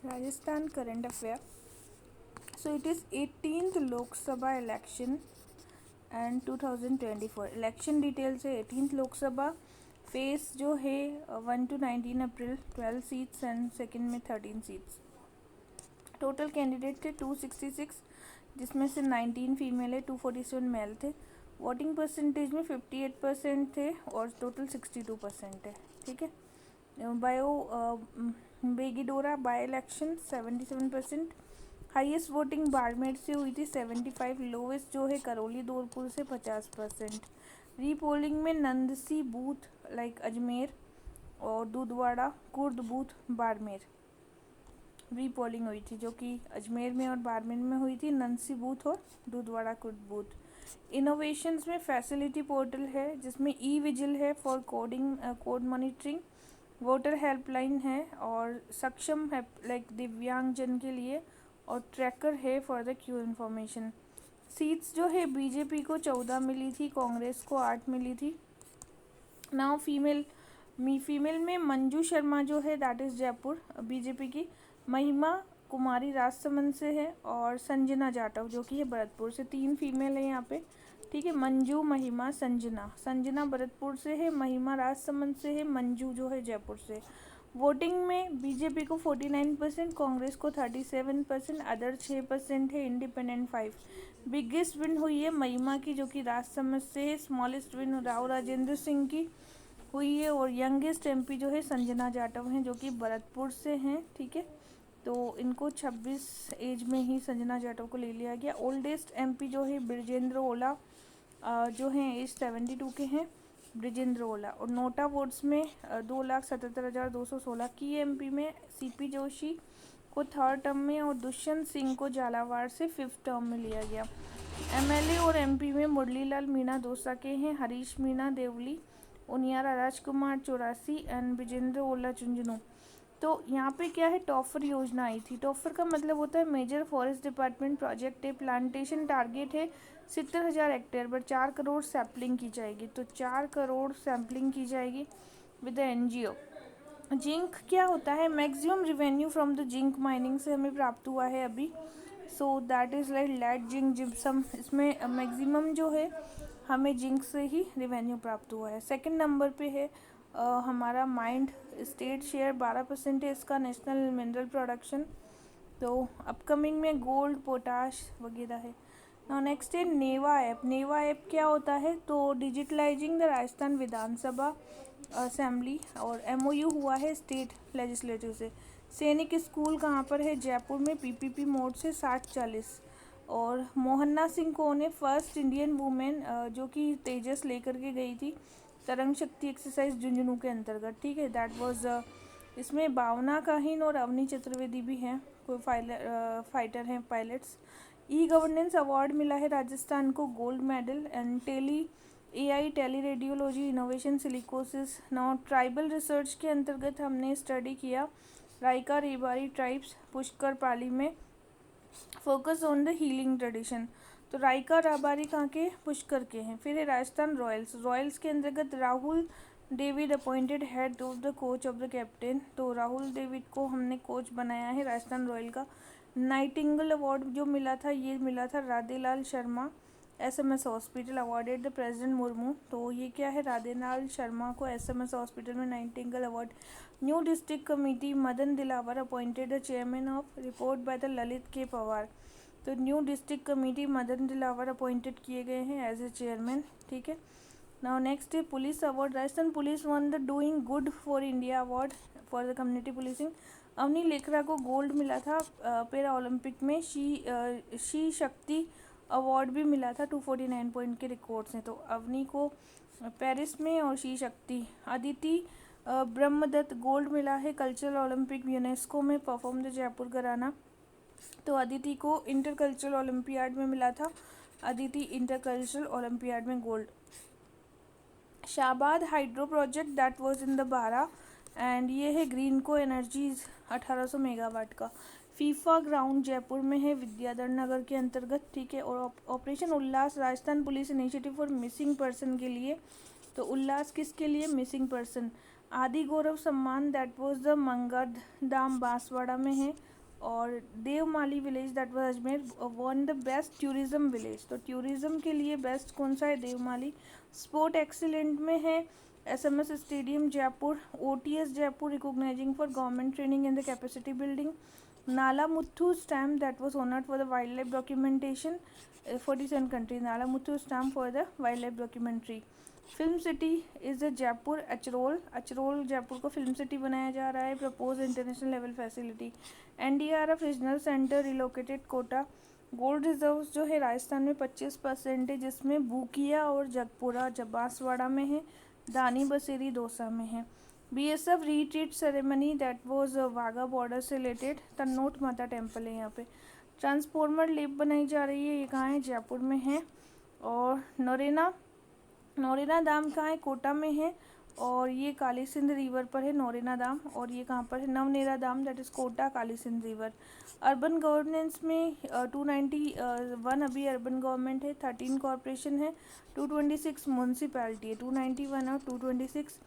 Rajasthan current affair. So it is 18th Lok Sabha election and 2024 election details है। 18th Lok Sabha face जो है 1 to 19 April 12 seats and second में 13 seats. Total candidate थे 266 जिसमें से 19 female है, 247 मेल थे। वोटिंग परसेंटेज में 58% थे और टोटल 62% है। ठीक है। Bagidora by election 77%। Highest voting Barmer से हुई थी 75। लोवेस्ट जो है करौली धौलपुर से 50%। रीपोलिंग में नंदसी बूथ लाइक अजमेर और दूधवाड़ा कुर्द बूथ बाड़मेर रीपोलिंग हुई थी, जो कि अजमेर में और बाड़मेर में हुई थी, नंदसी बूथ और दूधवाड़ा कुर्द बूथ। इनोवेशंस में फैसिलिटी पोर्टल है जिसमें ई विजिल है for code monitoring, voter helpline है और सक्षम है लाइक दिव्यांगजन के लिए, और ट्रैकर है for the Q information. Seats जो है बीजेपी को 14 मिली थी, कांग्रेस को 8 मिली थी। नाउ फीमेल में मंजू शर्मा जो है दैट इज़ जयपुर बीजेपी की, महिमा कुमारी राजसमंद से है और संजना जाटव जो कि है भरतपुर से। 3 फीमेल है यहाँ पे। ठीक है, मंजू, महिमा, संजना भरतपुर से है, महिमा राजसमंद से है, मंजू जो है जयपुर से। वोटिंग में बीजेपी को 49%, कांग्रेस को 37%, अदर 6% है, इंडिपेंडेंट 5। बिगेस्ट विन हुई है महिमा की जो कि राजसमंद से है। स्मॉलेस्ट विन राव राजेंद्र सिंह की हुई है और यंगेस्ट एमपी जो है संजना जाटव हैं जो कि भरतपुर से हैं। ठीक है, तो इनको 26 एज में ही संजना जाटव को ले लिया गया। ओल्डेस्ट एमपी जो है ब्रिजेंद्र ओला जो हैं एज 72 के हैं, ब्रिजेंद्र ओला। और नोटा वोट्स में 2,77,216 की एमपी में सीपी जोशी को 3rd टर्म में और दुष्यंत सिंह को झालावाड़ से 5th टर्म में लिया गया। एमएलए और एमपी में मुरलीलाल मीणा दौसा के हैं, हरीश मीणा देवली, उनियारा राजकुमार 84 एंड ब्रिजेंद्र ओला झुंझुनू। तो यहाँ पे क्या है, टॉफर योजना आई थी। टॉफर का मतलब होता है मेजर फॉरेस्ट डिपार्टमेंट प्रोजेक्ट है। प्लांटेशन टारगेट है 70,000 हेक्टेयर पर 4 करोड़ सैम्पलिंग की जाएगी। तो 4 करोड़ सैम्पलिंग की जाएगी विद द एनजीओ। जिंक क्या होता है, maximum revenue from the zinc mining से हमें प्राप्त हुआ है अभी। So that is like lead zinc gypsum, इसमें मैक्सिमम जो है हमें जिंक से ही रिवेन्यू प्राप्त हुआ है। सेकंड नंबर पे है हमारा माइंड स्टेट शेयर 12% है इसका, नेशनल मिनरल प्रोडक्शन। तो अपकमिंग में गोल्ड, पोटाश वगैरह है। नाउ नेक्स्ट है नेवा ऐप। नेवा ऐप क्या होता है, तो digitalising the Rajasthan Vidhan Sabha assembly, और एमओयू हुआ है स्टेट लेजिस्लेटिव से। सैनिक स्कूल कहाँ पर है, जयपुर में, पीपीपी मोड से 60-40। और मोहन्ना सिंह कौन है, फर्स्ट इंडियन वुमेन जो कि तेजस लेकर के गई थी तरंग शक्ति एक्सरसाइज झुंझुनू के अंतर्गत। ठीक है, दैट वाज इसमें भावना काहिन और अवनी चतुर्वेदी भी हैं, कोई फाइटर हैं, पायलट्स। ई गवर्नेंस अवार्ड मिला है राजस्थान को, gold medal. And AI teleradiology innovation silicosis. Now tribal research के अंतर्गत हमने स्टडी किया रायका रेबारी ट्राइब्स पुष्कर पाली में, focus on the healing tradition. तो रायका राबारी कहाँ के, पुष्कर के हैं। फिर है राजस्थान रॉयल्स के अंतर्गत Rahul David appointed head of the coach of the captain. तो राहुल डेविड को हमने कोच बनाया है राजस्थान रॉयल का। नाइटिंगल अवार्ड जो मिला था, ये मिला था Radhelal Sharma, SMS hospital awarded the president Murmu. तो ये क्या है, राधेलाल शर्मा को एसएमएस हॉस्पिटल में Nightingale award. New district committee Madan Dilawar appointed the chairman of, report by the Lalit के पवार। तो new district committee Madan Dilawar appointed किए गए हैं एज ए चेयरमैन। ठीक है, नाउ नेक्स्ट है police award. Rajasthan police won the doing good for India award for the community policing. Avani Lekhara को gold मिला था पैरा ओलंपिक में। शी शक्ति अवार्ड भी मिला था, 249 पॉइंट के रिकॉर्ड्स हैं। तो अवनी को पेरिस में और शी शक्ति। अदिति ब्रह्मदत्त गोल्ड मिला है कल्चरल ओलंपिक यूनेस्को में, परफॉर्म द जयपुर घराना। तो अदिति को इंटर कल्चरल ओलंपियाड में मिला था, अदिति इंटर कल्चरल ओलंपियाड में gold. Shahabad hydro project that was in the Baran, and ये है ग्रीन को एनर्जीज 1800 मेगावाट का। फीफा ग्राउंड जयपुर में है विद्याधर नगर के अंतर्गत। ठीक है, और operation Ullas Rajasthan police initiative for missing person के लिए। तो उल्लास किसके लिए, मिसिंग पर्सन। आदि गौरव सम्मान that was the Mangaldham Banswara में है। और Devmali village that was Ajmer one the best tourism village. तो टूरिज्म के लिए बेस्ट कौन सा है? देवमाली। स्पोर्ट एक्सीलेंट में है SMS stadium Jaipur, OTS Jaipur recognizing for government training in the capacity building. Nala Muthu stamp that was honoured for the wild life documentation 47 country. Nala Muthu stamp for the wild life documentary. Film city is Achrol. Achrol Jaipur को film city बनाया जा रहा है। Propose international level facility. NDRF regional centre relocated Kota. Gold reserves जो है राजस्थान में 25% है, जिसमें बूकिया और जगपुरा बांसवाड़ा में है, दानी बसेरी दौसा में है। BSF retreat ceremony that was Wagah border से रिलेटेड। तन्नोट माता टेम्पल है यहाँ पे। ट्रांसफॉर्मर लेब बनाई जा रही है, ये कहाँ है? जयपुर में है। और नौरेना दाम कहाँ है? कोटा में है। और ये काली सिंध रिवर पर है नौरेना दाम। और ये कहाँ पर है? Navnera dam that is Kota Kali Sindh river. Urban governance में 291 अभी अर्बन गवर्नमेंट है, 13 कॉरपोरेशन है, 226 म्यूनसिपैलिटी है, 291 और 226।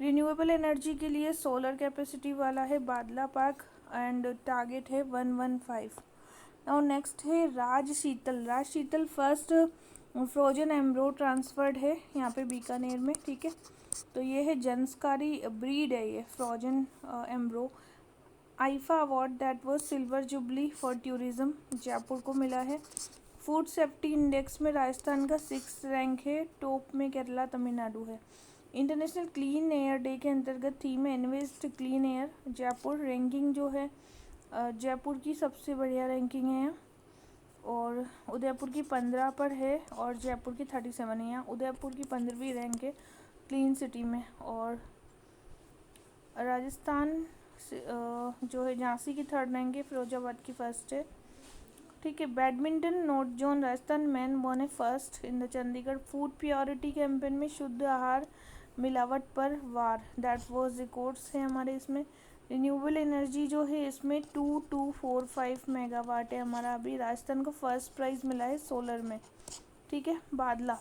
रिन्यूएबल एनर्जी के लिए सोलर कैपेसिटी वाला है बादला पार्क एंड टारगेट है 115। नाउ नेक्स्ट है राज शीतल फर्स्ट फ्रोजन एम्ब्रो ट्रांसफर्ड है यहाँ पे बीकानेर में, ठीक है। तो ये है जनस्कारी ब्रीड है, ये frozen एम्ब्रो। IIFA award that was silver jubilee for tourism Jaipur को मिला है। फूड सेफ्टी इंडेक्स में राजस्थान का 6th रैंक है, टॉप में केरला तमिलनाडु है। इंटरनेशनल क्लीन एयर डे के अंतर्गत थीम है invest clean air Jaipur. Ranking जो है जयपुर की सबसे बढ़िया रैंकिंग है और उदयपुर की 15 पर है और जयपुर की 37 है। यहाँ उदयपुर की 15वीं रैंक है क्लीन सिटी में। और राजस्थान जो है झांसी की 3rd रैंक है, फिरोजाबाद की 1st है, ठीक है। Badminton north zone Rajasthan man one है 1st in the Chandigarh. Food purity campaign में शुद्ध आहार मिलावट पर वार दैट वाज रिकॉर्ड्स है हमारे इसमें। रिन्यूएबल एनर्जी जो है इसमें 2245 मेगावाट है हमारा। अभी राजस्थान को 1st प्राइज़ मिला है सोलर में, ठीक है, बादला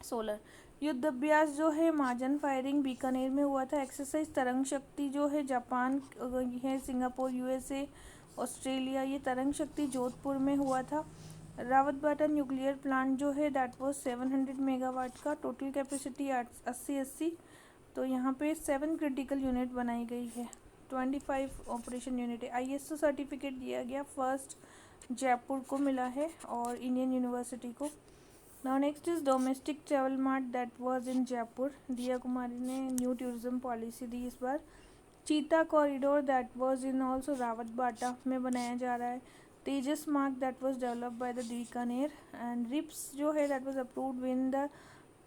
सोलर। युद्ध अभ्यास जो है महाजन फायरिंग बीकानेर में हुआ था। एक्सरसाइज तरंग शक्ति जो है जापान है, सिंगापुर, USA, ऑस्ट्रेलिया। ये तरंग शक्ति जोधपुर में हुआ था। रावतबाटा न्यूक्लियर प्लांट जो है दैट वाज 700 मेगावाट का, टोटल कैपेसिटी 80। तो यहाँ पे 7 क्रिटिकल यूनिट बनाई गई है, 25 ऑपरेशन यूनिट है। ISO सर्टिफिकेट दिया गया 1st जयपुर को मिला है और इंडियन यूनिवर्सिटी को। Now next is domestic travel mart that was in Jaipur. दिया कुमारी ने न्यू टूरिज्म पॉलिसी दी इस बार। Cheetah corridor that was in also Rawatbhata में बनाया जा रहा है। Tejas Marg that was developed by the Bikaner. And RIPS जो है that was approved with the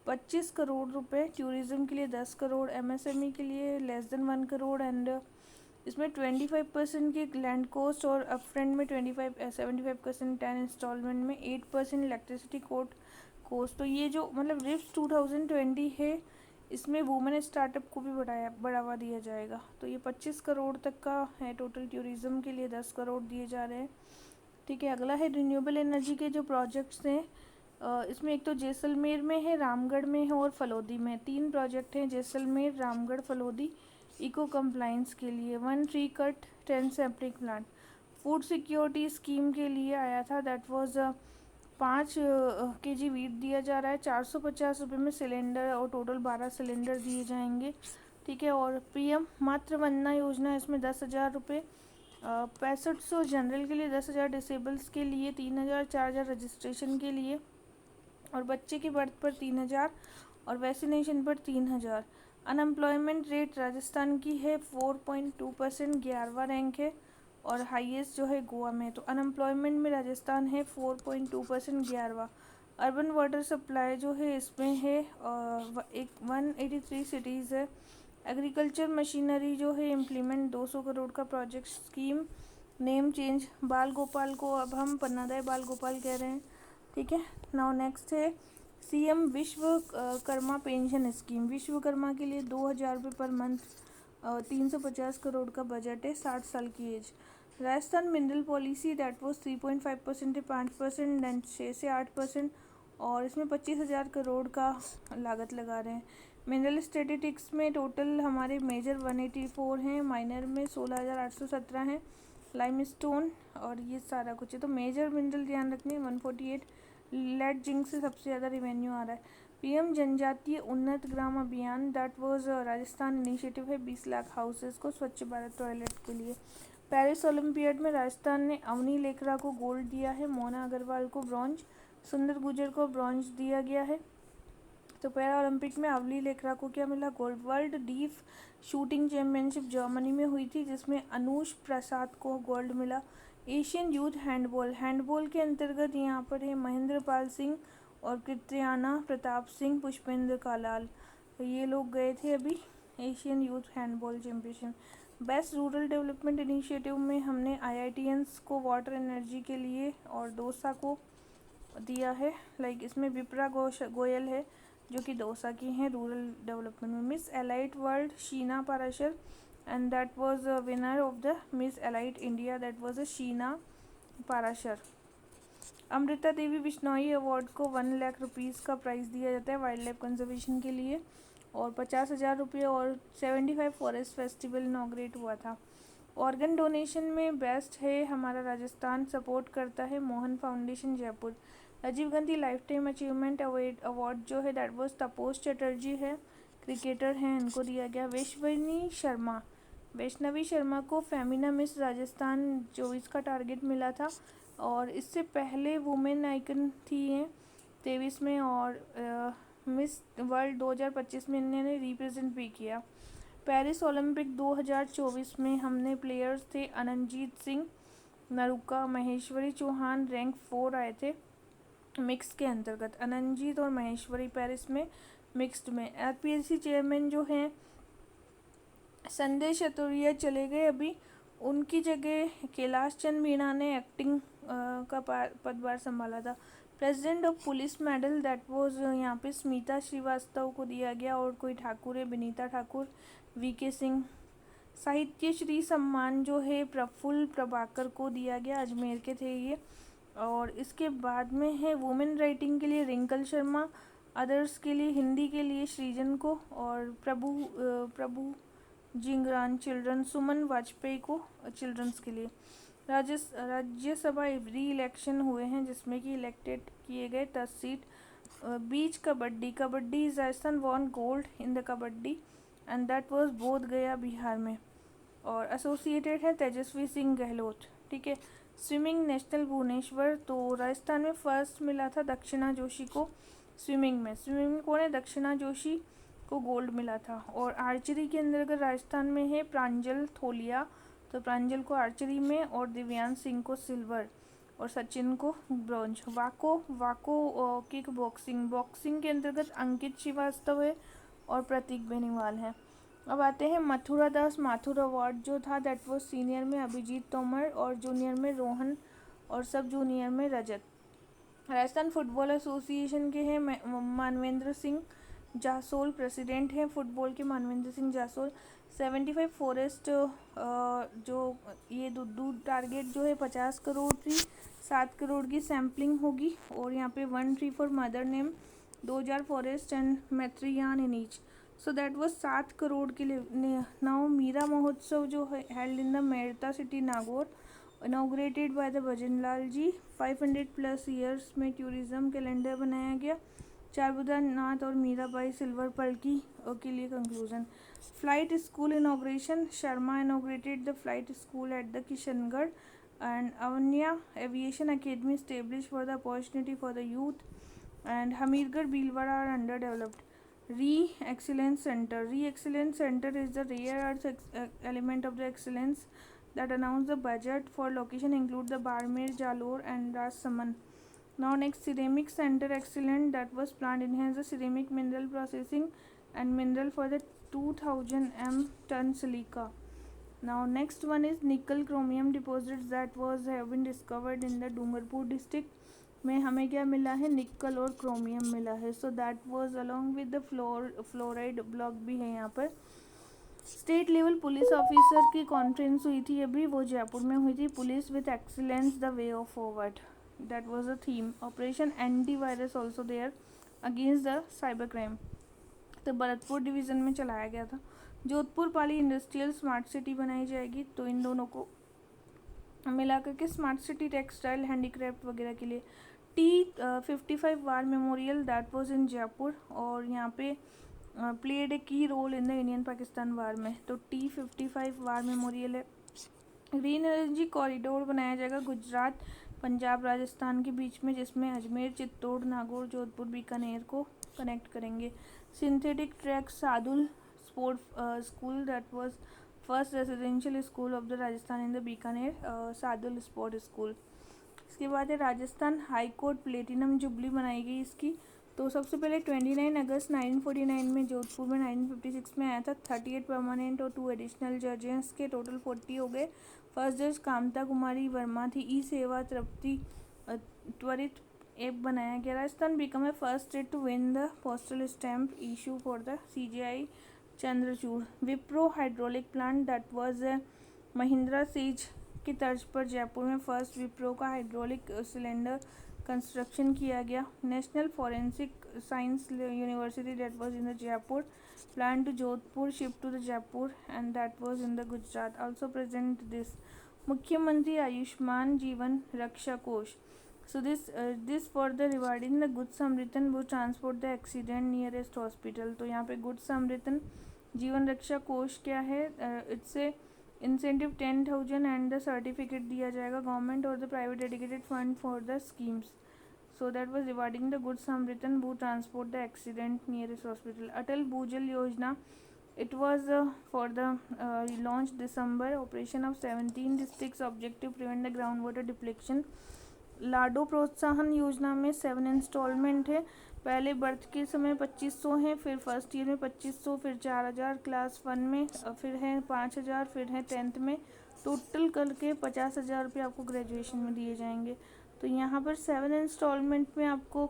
25 crore रुपए। टूरिज्म के लिए 10 करोड़, MSME के लिए लेस देन 1 करोड़। एंड इसमें 25% की लैंड कॉस्ट और अपफ्रंट में 75% 10 इंस्टॉलमेंट में 8% इलेक्ट्रिसिटी कोस्ट। तो ये जो मतलब रिप्स 2020 है, इसमें वुमेन स्टार्टअप को भी बढ़ावा दिया जाएगा। तो ये 25 करोड़ तक का है टोटल। टूरिज्म के लिए 10 करोड़ दिए जा रहे हैं, ठीक है। अगला है रिन्यूएबल एनर्जी के जो प्रोजेक्ट्स हैं, इसमें एक तो जैसलमेर में है, रामगढ़ में है और फलोदी में। 3 प्रोजेक्ट हैं, जैसलमेर, रामगढ़, फलोदी, इको कंप्लाइंस के लिए। 1 tree cut 10 sampling plant. Food security scheme के लिए आया था दैट वाज 5 kg वीट दिया जा रहा है, 450 रुपये में सिलेंडर और टोटल 12 सिलेंडर दिए जाएंगे, ठीक है। और PM मातृ वंदना योजना, इसमें 10,000 रुपये। 6500 जनरल के लिए, 10,000 डिसेबल्स के लिए, 3,000, 4,000 रजिस्ट्रेशन के लिए और बच्चे की बर्थ पर 3,000 और वैक्सीनेशन पर 3,000। अनएम्प्लॉयमेंट रेट राजस्थान की है 4.2%, 11वां रैंक है और हाईएस्ट जो है गोवा में। तो अनएम्प्लॉयमेंट में राजस्थान है 4.2%, 11वां। अर्बन वाटर सप्लाई जो है इसमें है 183 सिटीज़ है। एग्रीकल्चर मशीनरी जो है इम्प्लीमेंट 200 करोड़ का प्रोजेक्ट स्कीम। नेम चेंज, बाल गोपाल को अब हम पन्नादय बाल गोपाल कह रहे हैं, ठीक है। नाउ नेक्स्ट है CM Vishwakarma pension scheme. Vishwakarma के लिए 2,000 रुपये पर मंथ, 350 करोड़ का बजट है, 60 साल की age. Rajasthan mineral policy that was 3.5% है, 5% देन 6 से 8% और इसमें 25,000 करोड़ का लागत लगा रहे हैं। मिनरल स्टैटिस्टिक्स में टोटल हमारे मेजर 184 हैं, माइनर में 16,817 हैं लाइमस्टोन और ये सारा कुछ है। तो मेजर मिनरल ध्यान रखने 148। लेड जिंक से सबसे ज़्यादा रिवेन्यू आ रहा है। पीएम जनजातीय उन्नत ग्राम अभियान दैट वाज राजस्थान इनिशिएटिव है 20 लाख हाउसेस को स्वच्छ भारत टॉयलेट के लिए। पेरिस ओलंपियाड में राजस्थान ने अवनी लेखरा को गोल्ड दिया है, मोना अग्रवाल को ब्रॉन्ज, सुंदर गुर्जर को ब्रॉन्ज दिया गया है। तो पैरा ओलंपिक में अवनी लेखरा को क्या मिला? Gold. World deaf shooting championship Germany में हुई थी जिसमें अनुष प्रसाद को गोल्ड मिला। एशियन यूथ हैंडबॉल के अंतर्गत यहाँ पर है महेंद्र पाल सिंह और कृत्याना प्रताप सिंह, पुष्पेंद्र कालाल, तो ये लोग गए थे अभी Asian youth handball championship. Best rural development initiative में हमने आईआईटियंस को वाटर एनर्जी के लिए और दौसा को दिया है। इसमें विप्रा गोयल है जो कि दौसा की हैं रूरल डेवलपमेंट में। Miss Elite World Sheena Parashar and that was winner of the Miss Elite India, that was a Sheena Parashar. Amrita Devi Bishnoi award को 1 लाख रुपीज़ का प्राइज़ दिया जाता है वाइल्ड लाइफ कंजर्वेशन के लिए और 50,000 रुपये और 75 फॉरेस्ट फेस्टिवल इनॉग्रेट हुआ था। ऑर्गन डोनेशन में बेस्ट है हमारा राजस्थान, सपोर्ट करता है Mohan foundation Jaipur. Rajiv Gandhi lifetime achievement award जो है दैट वाज तपोष चटर्जी है, क्रिकेटर हैं, इनको दिया गया। वैष्णवी शर्मा को फेमिना मिस राजस्थान 24 का टारगेट मिला था और इससे पहले वुमेन आइकन थी हैं 23 में और मिस वर्ल्ड 2025 में इन्होंने रिप्रेजेंट भी किया। पेरिस ओलंपिक 2024 में हमने प्लेयर्स थे अनंजीत सिंह, नरुका, महेश्वरी चौहान, रैंक 4 आए थे मिक्स के अंतर्गत। अनंजीत और महेश्वरी पेरिस में मिक्स्ड में। आरपीएससी चेयरमैन जो हैं संजय शतुरिया चले गए अभी, उनकी जगह कैलाश चंद मीणा ने एक्टिंग का पदभार संभाला था। President of police medal that was यहाँ पे स्मिता श्रीवास्तव को दिया गया और कोई ठाकुर है विनीता ठाकुर, वीके सिंह। साहित्य श्री सम्मान जो है प्रफुल्ल प्रभाकर को दिया गया, अजमेर के थे ये। और इसके बाद में है वुमेन राइटिंग के लिए रिंकल शर्मा, अदर्स के लिए हिंदी के लिए सृजन को और प्रभु जिंगरान चिल्ड्रन, सुमन वाजपेयी को चिल्ड्रंस के लिए। राज्यसभा री इलेक्शन हुए हैं जिसमें कि इलेक्टेड किए गए 10 seat. Beach kabaddi Rajasthan won gold in the kabaddi and that was बोध गया बिहार में और एसोसिएटेड है तेजस्वी सिंह गहलोत, ठीक है। स्विमिंग नेशनल भुवनेश्वर, तो राजस्थान में फर्स्ट मिला था दक्षिणा जोशी को स्विमिंग में कौन है? दक्षिणा जोशी को गोल्ड मिला था। और आर्चरी के अंदर अगर राजस्थान में है प्रांजल थोलिया, तो प्रांजल को आर्चरी में और दिव्यांश सिंह को सिल्वर और सचिन को ब्रॉन्ज। वाको किक बॉक्सिंग के अंतर्गत अंकित श्रीवास्तव है और प्रतीक बेनीवाल है। अब आते हैं मथुरा दास माथुर अवार्ड जो था दैट वो सीनियर में अभिजीत तोमर और जूनियर में रोहन और सब जूनियर में रजत। राजस्थान फुटबॉल एसोसिएशन के हैं मानवेंद्र सिंह जासोल, प्रेसिडेंट हैं फुटबॉल के मानवेंद्र सिंह जासोल। 75 फॉरेस्ट जो ये दूध टारगेट जो है 50 करोड़ थी, 7 करोड़ की सैम्पलिंग होगी और यहाँ पे 1 tree for mother name, 2000 forest and मैत्रियान in each, so that was 7 crore के लिए। नाउ मीरा महोत्सव जो है held in the Merta city Nagaur, inaugurated by the Bhajanlal ji. 500+ years में टूरिज्म कैलेंडर बनाया गया। चारबुदा नाथ और मीराबाई सिल्वर पल्की के लिए conclusion. Flight school inauguration, Sharma inaugurated the flight school at the Kishangarh and Avanya aviation academy established for the opportunity for the youth and Hamirgarh Bhilwara are underdeveloped. Re-Excellence Center is the rare earth element of the excellence that announce the budget for location include the Barmer, Jalore and Rajsamand. Now next ceramic center excellent that was planned enhance the ceramic mineral processing and mineral for the 2000 m ton silica. Now next one is nickel chromium deposits that have been discovered in the Dungarpur district में हमें क्या मिला है? निकल और chromium मिला है। So that was along with the fluoride block भी है यहाँ पर। स्टेट लेवल पुलिस ऑफिसर की कॉन्फ्रेंस हुई थी अभी, वो जयपुर में हुई थी। Police with excellence the way of forward, that was a theme. Operation anti virus also there against the cyber crime, तो भरतपुर डिवीज़न में चलाया गया था। Jodhpur Pali industrial smart city बनाई जाएगी, तो इन दोनों को मिला करके स्मार्ट सिटी, टेक्सटाइल, हैंडीक्राफ्ट वगैरह के लिए। T-55 war memorial that was in Jaipur, और यहाँ पे played a key role in the Indian Pakistan war में, तो T-55 वार मेमोरियल है। ग्रीन एनर्जी कॉरिडोर बनाया जाएगा गुजरात, पंजाब, राजस्थान के बीच में, जिसमें अजमेर, चित्तौड़, नागौर, जोधपुर, बीकानेर को कनेक्ट करेंगे। Synthetic track Sadul sport school that was first residential school of the Rajasthan in the Bikaner Sadul sport school. इसके बाद है Rajasthan high court platinum jubilee बनाई गई इसकी। तो सबसे पहले 29 अगस्त 1949 में जोधपुर में, 1956 में आया था। 38 परमानेंट और 2 एडिशनल जजेस के टोटल 40 हो गए। फर्स्ट जज कामता कुमारी वर्मा थी। ई सेवा तृप्ति त्वरित ऐप बनाया गया। Rajasthan become a first state to win the postal stamp issue for the CGI Chandrachud. Wipro hydraulic plant that was Mahindra SEZ की तर्ज पर जयपुर में फर्स्ट विप्रो का हाइड्रोलिक सिलेंडर कंस्ट्रक्शन किया गया। National forensic science university that was in the Jaipur plan to Jodhpur shift to the Jaipur and that was in the Gujarat. Also present this मुख्यमंत्री आयुष्मान जीवन रक्षा कोष। So this for the rewarding the Good Samaritan who transport the accident nearest hospital। तो यहाँ पे good समृतन जीवन रक्षा कोष क्या है? It's a incentive 10,000 and the certificate दिया जाएगा गवर्नमेंट और the private dedicated fund for the schemes. So that was rewarding the good samaritan who transport the accident nearest hospital। Atal Bhujal Yojana, it was for the launch December, operation of 17 districts, objective prevent the groundwater depletion। लाडो प्रोत्साहन योजना में 7 instalment है। पहले birth के समय 2500 हैं, फिर first year में 2500, फिर 4000 क्लास 1 में, फिर है 5000, फिर है 10th में। टोटल करके 50,000 रुपये आपको ग्रेजुएशन में दिए जाएंगे। तो यहाँ पर 7 इंस्टॉलमेंट में आपको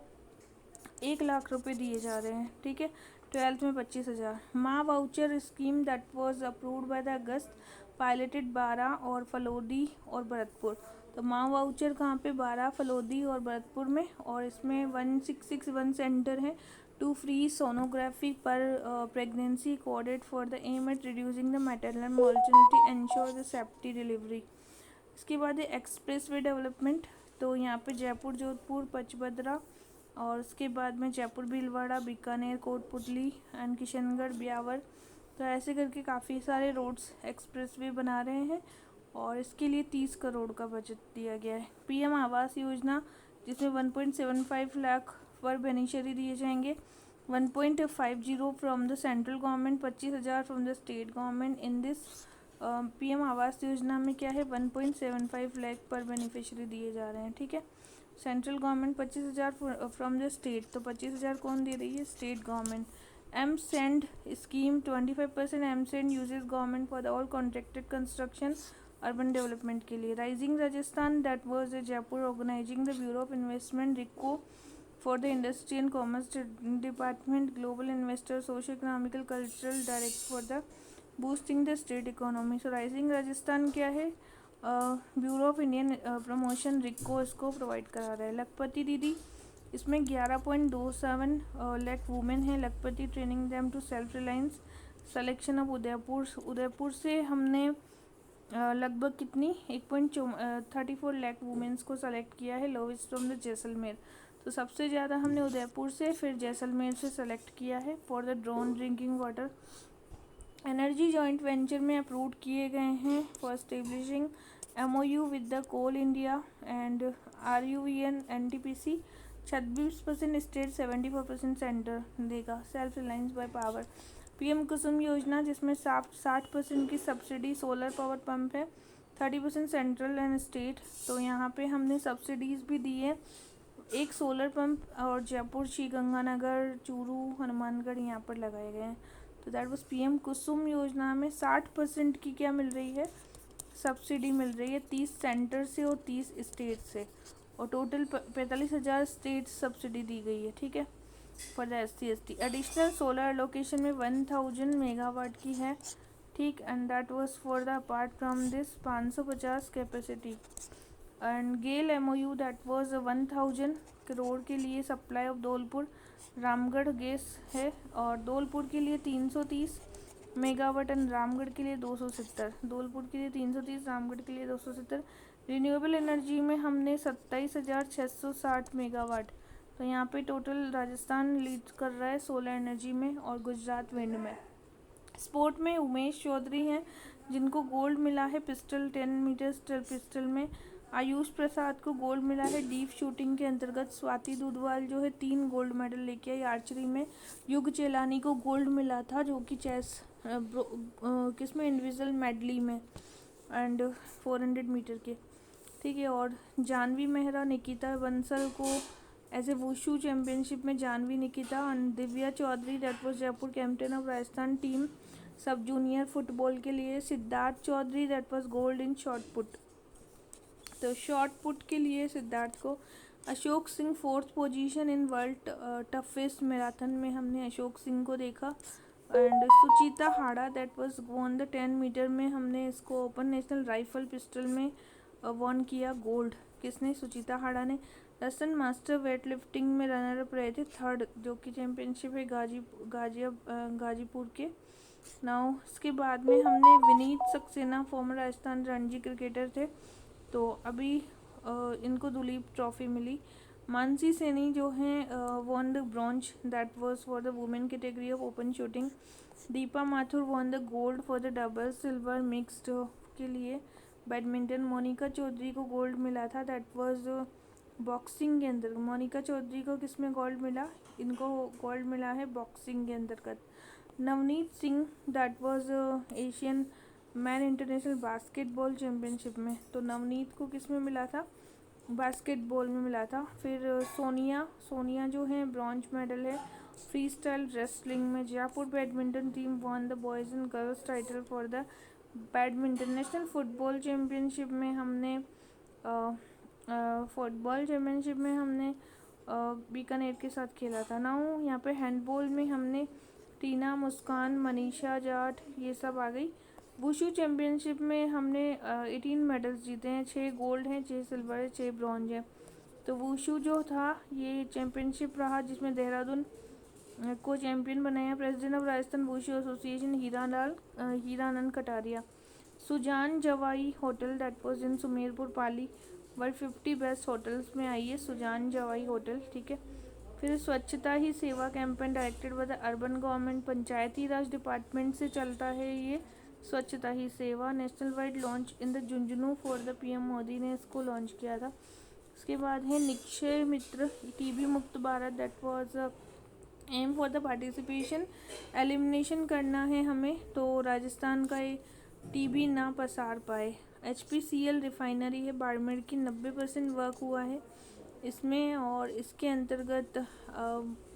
1,00,000 रुपये दिए जा रहे हैं, ठीक है। 12th में 25,000। माँ voucher scheme that was approved by the August, piloted 12 और फलोदी और भरतपुर। तो माँ वाउचर कहाँ पे? 12, फलोदी और भरतपुर में, और इसमें 1661 सेंटर है। 2 फ्री सोनोग्राफी पर pregnancy coded for the aim at reducing the maternal mortality, ensure the safety delivery. इसके बाद है एक्सप्रेस वे डेवलपमेंट। तो यहाँ पे जयपुर जोधपुर पचबदरा, और उसके बाद में जयपुर भीलवाड़ा, बीकानेर कोटपुतली एंड किशनगढ़ ब्यावर। तो ऐसे करके काफ़ी सारे रोड्स एक्सप्रेस वे बना रहे हैं, और इसके लिए 30 करोड़ का बजट दिया गया है। PM आवास योजना, जिसमें 1.75 लाख पर बेनिफिशियरी दिए जाएंगे। 1.50 from the central government, 25,000 from the state government. In this PM Awas Yojana में क्या है? 1.75 लाख पर बेनिफिशियरी दिए जा रहे हैं, ठीक है। Central government 25,000 from the state, तो 25,000 कौन दे रही है? State government. M sand scheme, 25% M sand usage government for the all contracted construction urban development के लिए। Rising Rajasthan that was a Jaipur organising the bureau of investment RIICO for the industry and commerce department, global investor, socio economical cultural direct for the boosting the state economy. So rising Rajasthan क्या है? Bureau of Indian promotion रिको इसको provide करा रहा है। लखपति दीदी, इसमें 11.27 lakh women है। लखपति training them to self reliance. Selection of Udaipur से हमने लगभग कितनी 1.34 लाख वुमेन्स को सेलेक्ट किया है। लोवेस्ट फ्रॉम द जैसलमेर, तो सबसे ज़्यादा हमने उदयपुर से, फिर जैसलमेर से सेलेक्ट किया है for the drone drinking water. Energy joint venture में अप्रूव किए गए हैं for establishing MOU with the coal India and RUVN NTPC। 26% state, 74% centre देगा। Self reliance by power. PM Kusum योजना, जिसमें 60% की सब्सिडी सोलर पावर पंप है, 30% सेंट्रल एंड स्टेट। तो यहाँ पे हमने सब्सिडीज़ भी दी है। एक सोलर पंप और जयपुर, श्री गंगानगर, चूरू, हनुमानगढ़ यहाँ पर लगाए गए हैं। तो दैट वाज PM कुसुम योजना में 60% की क्या मिल रही है? सब्सिडी मिल रही है, 30 सेंटर से और 30 स्टेट से, और टोटल 45,000 स्टेट सब्सिडी दी गई है, ठीक है, for the SC/ST। Additional solar location में 1000 मेगावाट की है, ठीक, and that was for the apart from this 550 capacity. And GAIL MOU that was 1000 crore के लिए supply of Dholpur Ramgarh gas है, और धौलपुर के लिए 330 मेगावाट, एंड रामगढ़ के लिए 270, धौलपुर के लिए 330, रामगढ़ के लिए 270। रिन्यूएबल एनर्जी में हमने 27,660 मेगावाट। तो यहाँ पे टोटल राजस्थान लीड कर रहा है सोलर एनर्जी में और गुजरात विंड में। स्पोर्ट में उमेश चौधरी हैं जिनको गोल्ड मिला है पिस्टल 10 मीटर पिस्टल में। आयुष प्रसाद को गोल्ड मिला है डीप शूटिंग के अंतर्गत। स्वाति दुधवाल जो है 3 गोल्ड मेडल लेके आई आर्चरी में। युग चेलानी को गोल्ड मिला था जो कि चेस किसमें इंडिविजुअल मेडली में एंड 400 मीटर के, ठीक है। और जानवी मेहरा निकिता बंसल को एज ए वुशु चैम्पियनशिप में Janvi Nikita. And Divya Chaudhary that was Jaipur captain of Rajasthan team sub junior football के लिए। Siddharth Chaudhary that was gold in shot put. तो शॉर्ट पुट के लिए सिद्धार्थ को। Ashok Singh 4th position in world toughest marathon में हमने अशोक सिंह को देखा। And Suchita Hada that was won the 10 metre में हमने इसको ओपन नेशनल राइफल पिस्टल में वॉन किया गोल्ड। किसने? सुचिता हाड़ा ने। रसन मास्टर वेट लिफ्टिंग में रनर अप रहे थे 3rd, जो कि चैम्पियनशिप है गाजीपुर के। नाउ इसके बाद में हमने विनीत सक्सेना फॉर्मर राजस्थान रणजी क्रिकेटर थे, तो अभी इनको दुलीप ट्रॉफी मिली। मानसी सैनी जो हैं won the bronze that was for the women category of open shooting. Deepa Mathur won the gold for the double silver mixed के लिए। बैडमिंटन मोनिका चौधरी को गोल्ड मिला था दैट वाज बॉक्सिंग के अंदर। मोनिका चौधरी को किसमें गोल्ड मिला? इनको गोल्ड मिला है बॉक्सिंग के अंतर्गत। Navneet Singh that was Asian man international basketball championship में। तो नवनीत को किस में मिला था? बास्केटबॉल में मिला था। फिर सोनिया जो है ब्रॉन्ज मेडल है फ्री स्टाइल रेसलिंग में। Jaipur badminton team won the boys and girls title for the badminton. National football championship में हमने बीकानेर के साथ खेला था ना। यहाँ पे हैंडबॉल में हमने टीना, मुस्कान, मनीषा जाट ये सब आ गई। वुशु चैम्पियनशिप में हमने 18 मेडल्स जीते हैं, 6 गोल्ड हैं, 6 सिल्वर है, 6 ब्रॉन्ज है। तो वुशु जो था ये चैम्पियनशिप रहा जिसमें देहरादून को चैम्पियन बनाया president of Rajasthan wushu association Hiranand Kataria. Sujan Jawai hotel that was in Sumerpur Pali world 50 best hotels में आई है सुजान जवाई होटल, ठीक है। फिर स्वच्छता ही सेवा campaign directed by the urban government, Panchayati Raj department से चलता है ये स्वच्छता ही सेवा। National wide launch in the Jhunjhunu for the PM Modi ने इसको लॉन्च किया था। उसके बाद है निक्षय मित्र टीबी मुक्त Bharat that was aim for the participation. Elimination करना है हमें तो राजस्थान का ये टीबी ना पसार पाए। HPCL रिफाइनरी है बाड़मेर की, 90% वर्क हुआ है इसमें और इसके अंतर्गत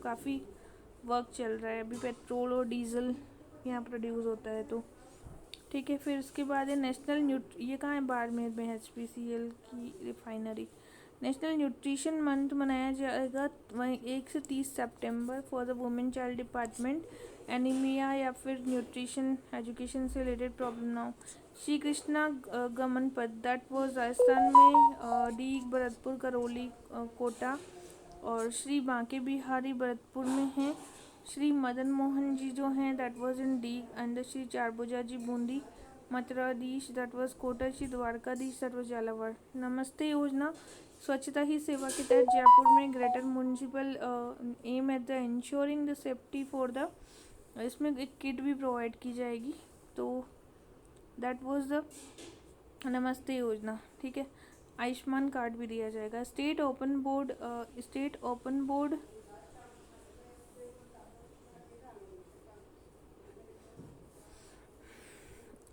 काफ़ी वर्क चल रहा है अभी। पेट्रोल और डीजल यहाँ प्रोड्यूस होता है तो ठीक है। फिर उसके बाद है ये कहाँ है? बाड़मेर में HPCL की रिफाइनरी। नेशनल न्यूट्रिशन मंथ मनाया जाएगा वहीं 1 से 30 सितंबर for the women child department. Anaemia या फिर न्यूट्रिशन एजुकेशन से रिलेटेड प्रॉब्लम ना हो। श्री कृष्णा गमन पद दैट वाज राजस्थान में डीग, भरतपुर, करौली, कोटा। और श्री बांके बिहारी भरतपुर में हैं। श्री मदन मोहन जी जो हैं that was in Deeg. And Shri Charbhuja ji Bundi. Mathuradhish that was Kota. Shri Dwarkadhish that was Jhalawar. नमस्ते योजना स्वच्छता ही सेवा के तहत जयपुर में greater municipal aim at the ensuring the safety for the, इसमें एक किट भी प्रोवाइड की जाएगी। तो दैट वाज द नमस्ते योजना, ठीक है। आयुष्मान कार्ड भी दिया जाएगा। स्टेट ओपन बोर्ड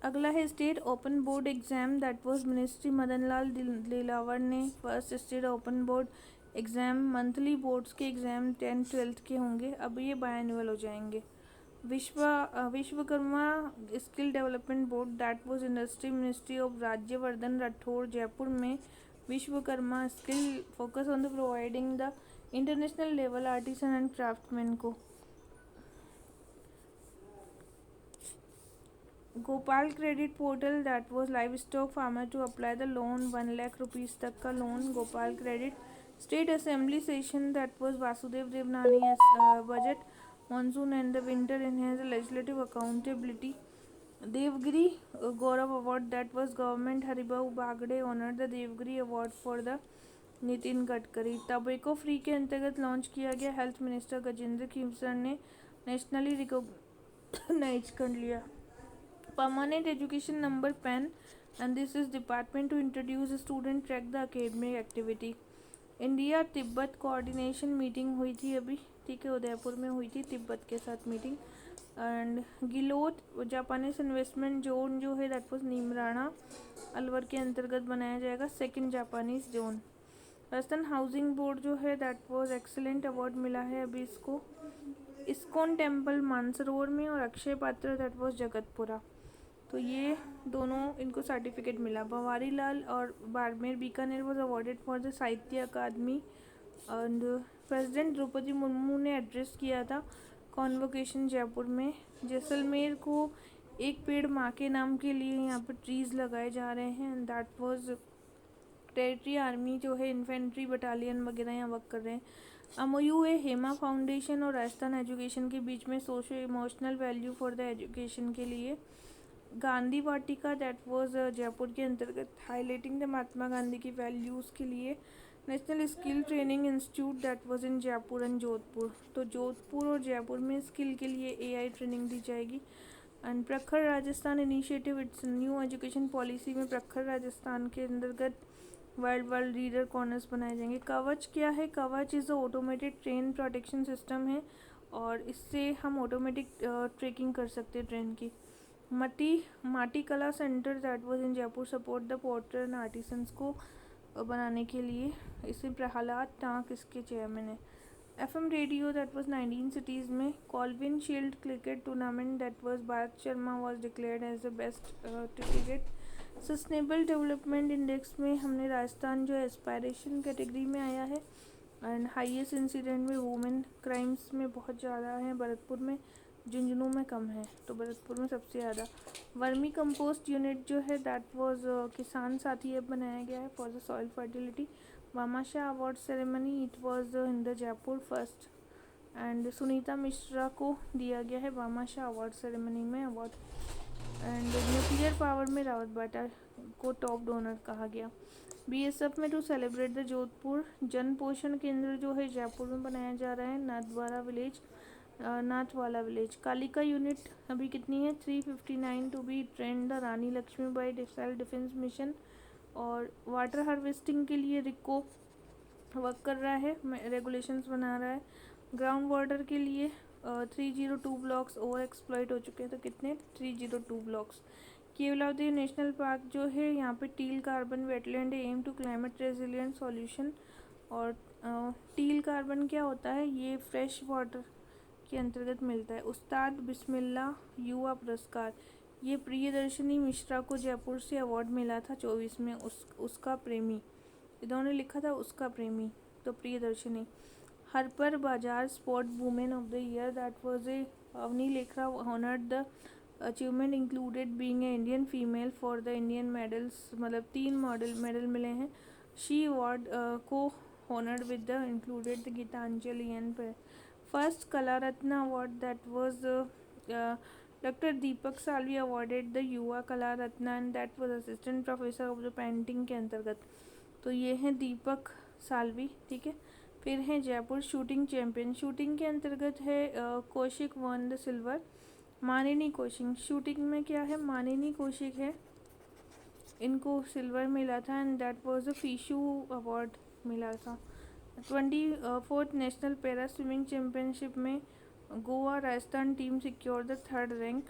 अगला है state open board exam that was ministry Madan Lal Dilawar ने first state open board exam. Monthly boards के एग्ज़ाम 10th 12th के होंगे, अब ये बायएनुअल हो जाएंगे। Vishwakarma skill development board that was industry ministry of Rajyavardhan Rathore Jaipur में। Vishwakarma skill focus on the providing the international level artisan and craftsman को। Gopal credit portal that was live stock farmer to apply the loan 1 lakh rupees तक का loan Gopal credit. State assembly session that was Vasudev Devnani budget monsoon and the winter enhance the legislative accountability. Devgiri Gaurav Award, that was government Haribau Bagde honored the Devgiri Award for the Nitin Gadkari. Tobacco free के अंतर्गत launch किया गया. Health minister Gajendra Khinvsar ने nationally recognise कर लिया. Permanent education number PEN and this is department to introduce student track the academic activity. India Tibet coordination meeting हुई थी अभी, ठीक है, उदयपुर में हुई थी तिब्बत के साथ meeting. And Guillot Japanese investment zone जो है दैट वाज नीमराणा अलवर के अंतर्गत बनाया जाएगा, second Japanese zone. Rajasthan housing board जो है दैट वाज एक्सीलेंट अवार्ड मिला है अभी इसको. इस्कॉन टेम्पल मानसरोवर में और अक्षय पात्र दैट वाज जगतपुरा. तो ये दोनों इनको सर्टिफिकेट मिला. भंवारी लाल और Barmer Bikaner was awarded for the साहित्य अकादमी. एंड प्रेसिडेंट द्रौपदी मुर्मू ने एड्रेस किया था कॉन्वोकेशन जयपुर में. जैसलमेर को एक पेड़ माँ के नाम के लिए यहाँ पर ट्रीज लगाए जा रहे हैं. And that was territory army जो है इन्फेंट्री बटालियन वगैरह यहाँ वर्क कर रहे हैं. एमओयू है हेमा फाउंडेशन और राजस्थान एजुकेशन के बीच में socio emotional value for the education के लिए. गांधी वाटिका दैट वाज जयपुर के अंतर्गत हाईलाइटिंग द महात्मा गांधी की वैल्यूज़ के लिए. National skill training institute that was in Jaipur and Jodhpur. तो जोधपुर और जयपुर में स्किल के लिए एआई ट्रेनिंग दी जाएगी. एंड प्रखर Rajasthan initiative, it's new education policy में प्रखर राजस्थान के अंतर्गत वर्ल्ड रीडर कॉर्नर्स बनाए जाएंगे. कवच क्या है? कवच is a automated train protection system है और इससे हम ऑटोमेटिक ट्रैकिंग कर सकते हैं ट्रेन की. Mati Kala centre that was in Jaipur support the porter and artisans को बनाने के लिए. इसे प्रहलाद टांक इसके चेयरमैन है. FM radio that was 19 cities में. Colvin shield cricket tournament that was Bharat Sharma was declared as the best cricket. Sustainable development index में हमने राजस्थान जो एस्पायरेशन कैटेगरी में आया है. एंड हाईएस्ट इंसिडेंट में वुमेन क्राइम्स में बहुत ज़्यादा है भरतपुर में, झुंझुनू में कम है, तो भरतपुर में सबसे ज़्यादा. वर्मी कंपोस्ट यूनिट जो है दैट वाज किसान साथी ऐप बनाया गया है for the soil fertility. Bhamashah award ceremony it was in the Jaipur first. And Sunita Mishra को दिया गया है भामाशाह अवार्ड सेरेमनी में अवार्ड. एंड न्यूक्लियर पावर में रावत बाटा को टॉप डोनर कहा गया. बीएसएफ में टू सेलिब्रेट द जोधपुर जन पोषण केंद्र जो है जयपुर में बनाया जा रहा है. नाथवाला विलेज. कालिका यूनिट अभी कितनी है? 359 to be trained the Rani Lakshmibai self defence mission. और वाटर हार्वेस्टिंग के लिए रिको वर्क कर रहा है, रेगुलेशंस बना रहा है. ग्राउंड वाटर के लिए 302 ब्लॉक्स ओवर एक्सप्लॉइट हो चुके हैं. तो कितने? 302 ब्लॉक्स. केवलावती नेशनल पार्क जो है यहाँ पे teal carbon wetland aim to climate resilient solution. और टील कार्बन क्या होता है? ये फ्रेश वाटर के अंतर्गत मिलता है. उस्ताद बिस्मिल्ला युवा पुरस्कार, ये प्रियदर्शनी मिश्रा को जयपुर से अवार्ड मिला था 24 में. उसका प्रेमी, इन्होंने लिखा था उसका प्रेमी, तो Priyadarshini. Harper bazaar sport women of the year that was a Avani Lekhara honoured the achievement included being a Indian female for the Indian medals. मतलब 3 मेडल मिले हैं. शी अवार्ड को honoured with the included the Geetanjali and first Kala Ratna award that was doctor Deepak Salvi awarded the Yuva Kala Ratna and that was assistant professor of the painting के अंतर्गत. तो ये हैं दीपक सालवी, ठीक है. फिर है जयपुर शूटिंग चैम्पियन. शूटिंग के अंतर्गत है Kaushik one the silver. Manini Kaushik shooting में क्या है? मानिनी कौशिक है, इनको सिल्वर मिला था एंड दैट वाज द फीशू अवार्ड मिला था. 24th national para swimming championship में Goa Rajasthan team secure the 3rd rank.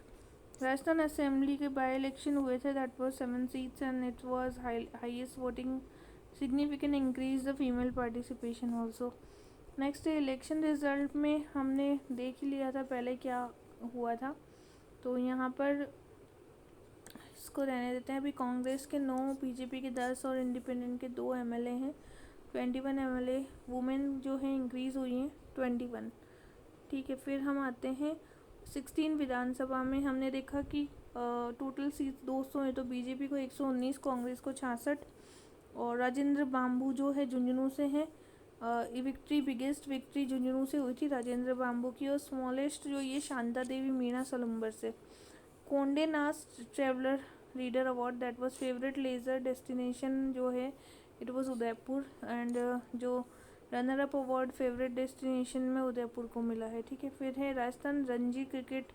Rajasthan assembly के बाई इलेक्शन हुए थे that was 7 seats and it was highest voting. Significant increase the female participation also. Next election result में हमने देख ही लिया था पहले क्या हुआ था, तो यहाँ पर इसको रहने देते हैं. अभी कांग्रेस के 9, बीजेपी के 10 और इंडिपेंडेंट के 2 एमएलए हैं. 21 एमएलए. वुमेन जो है इंक्रीज़ हुई हैं 21, ठीक है. फिर हम आते हैं 16 विधानसभा में. हमने देखा कि टोटल सीट 200 है, तो बीजेपी को 119, कांग्रेस को 66. और राजेंद्र बाम्बू जो है झुंझुनू से हैं, विक्ट्री बिगेस्ट विक्ट्री झुंझुनू से हुई थी राजेंद्र बांबू की, और स्मॉलेस्ट जो ये शांता देवी मीणा सलुम्बर से। Conde Nast traveller reader award that was favourite leisure destination जो है इट वाज उदयपुर, एंड जो runner up award favourite destination में उदयपुर को मिला है। ठीक है, फिर है राजस्थान रणजी क्रिकेट,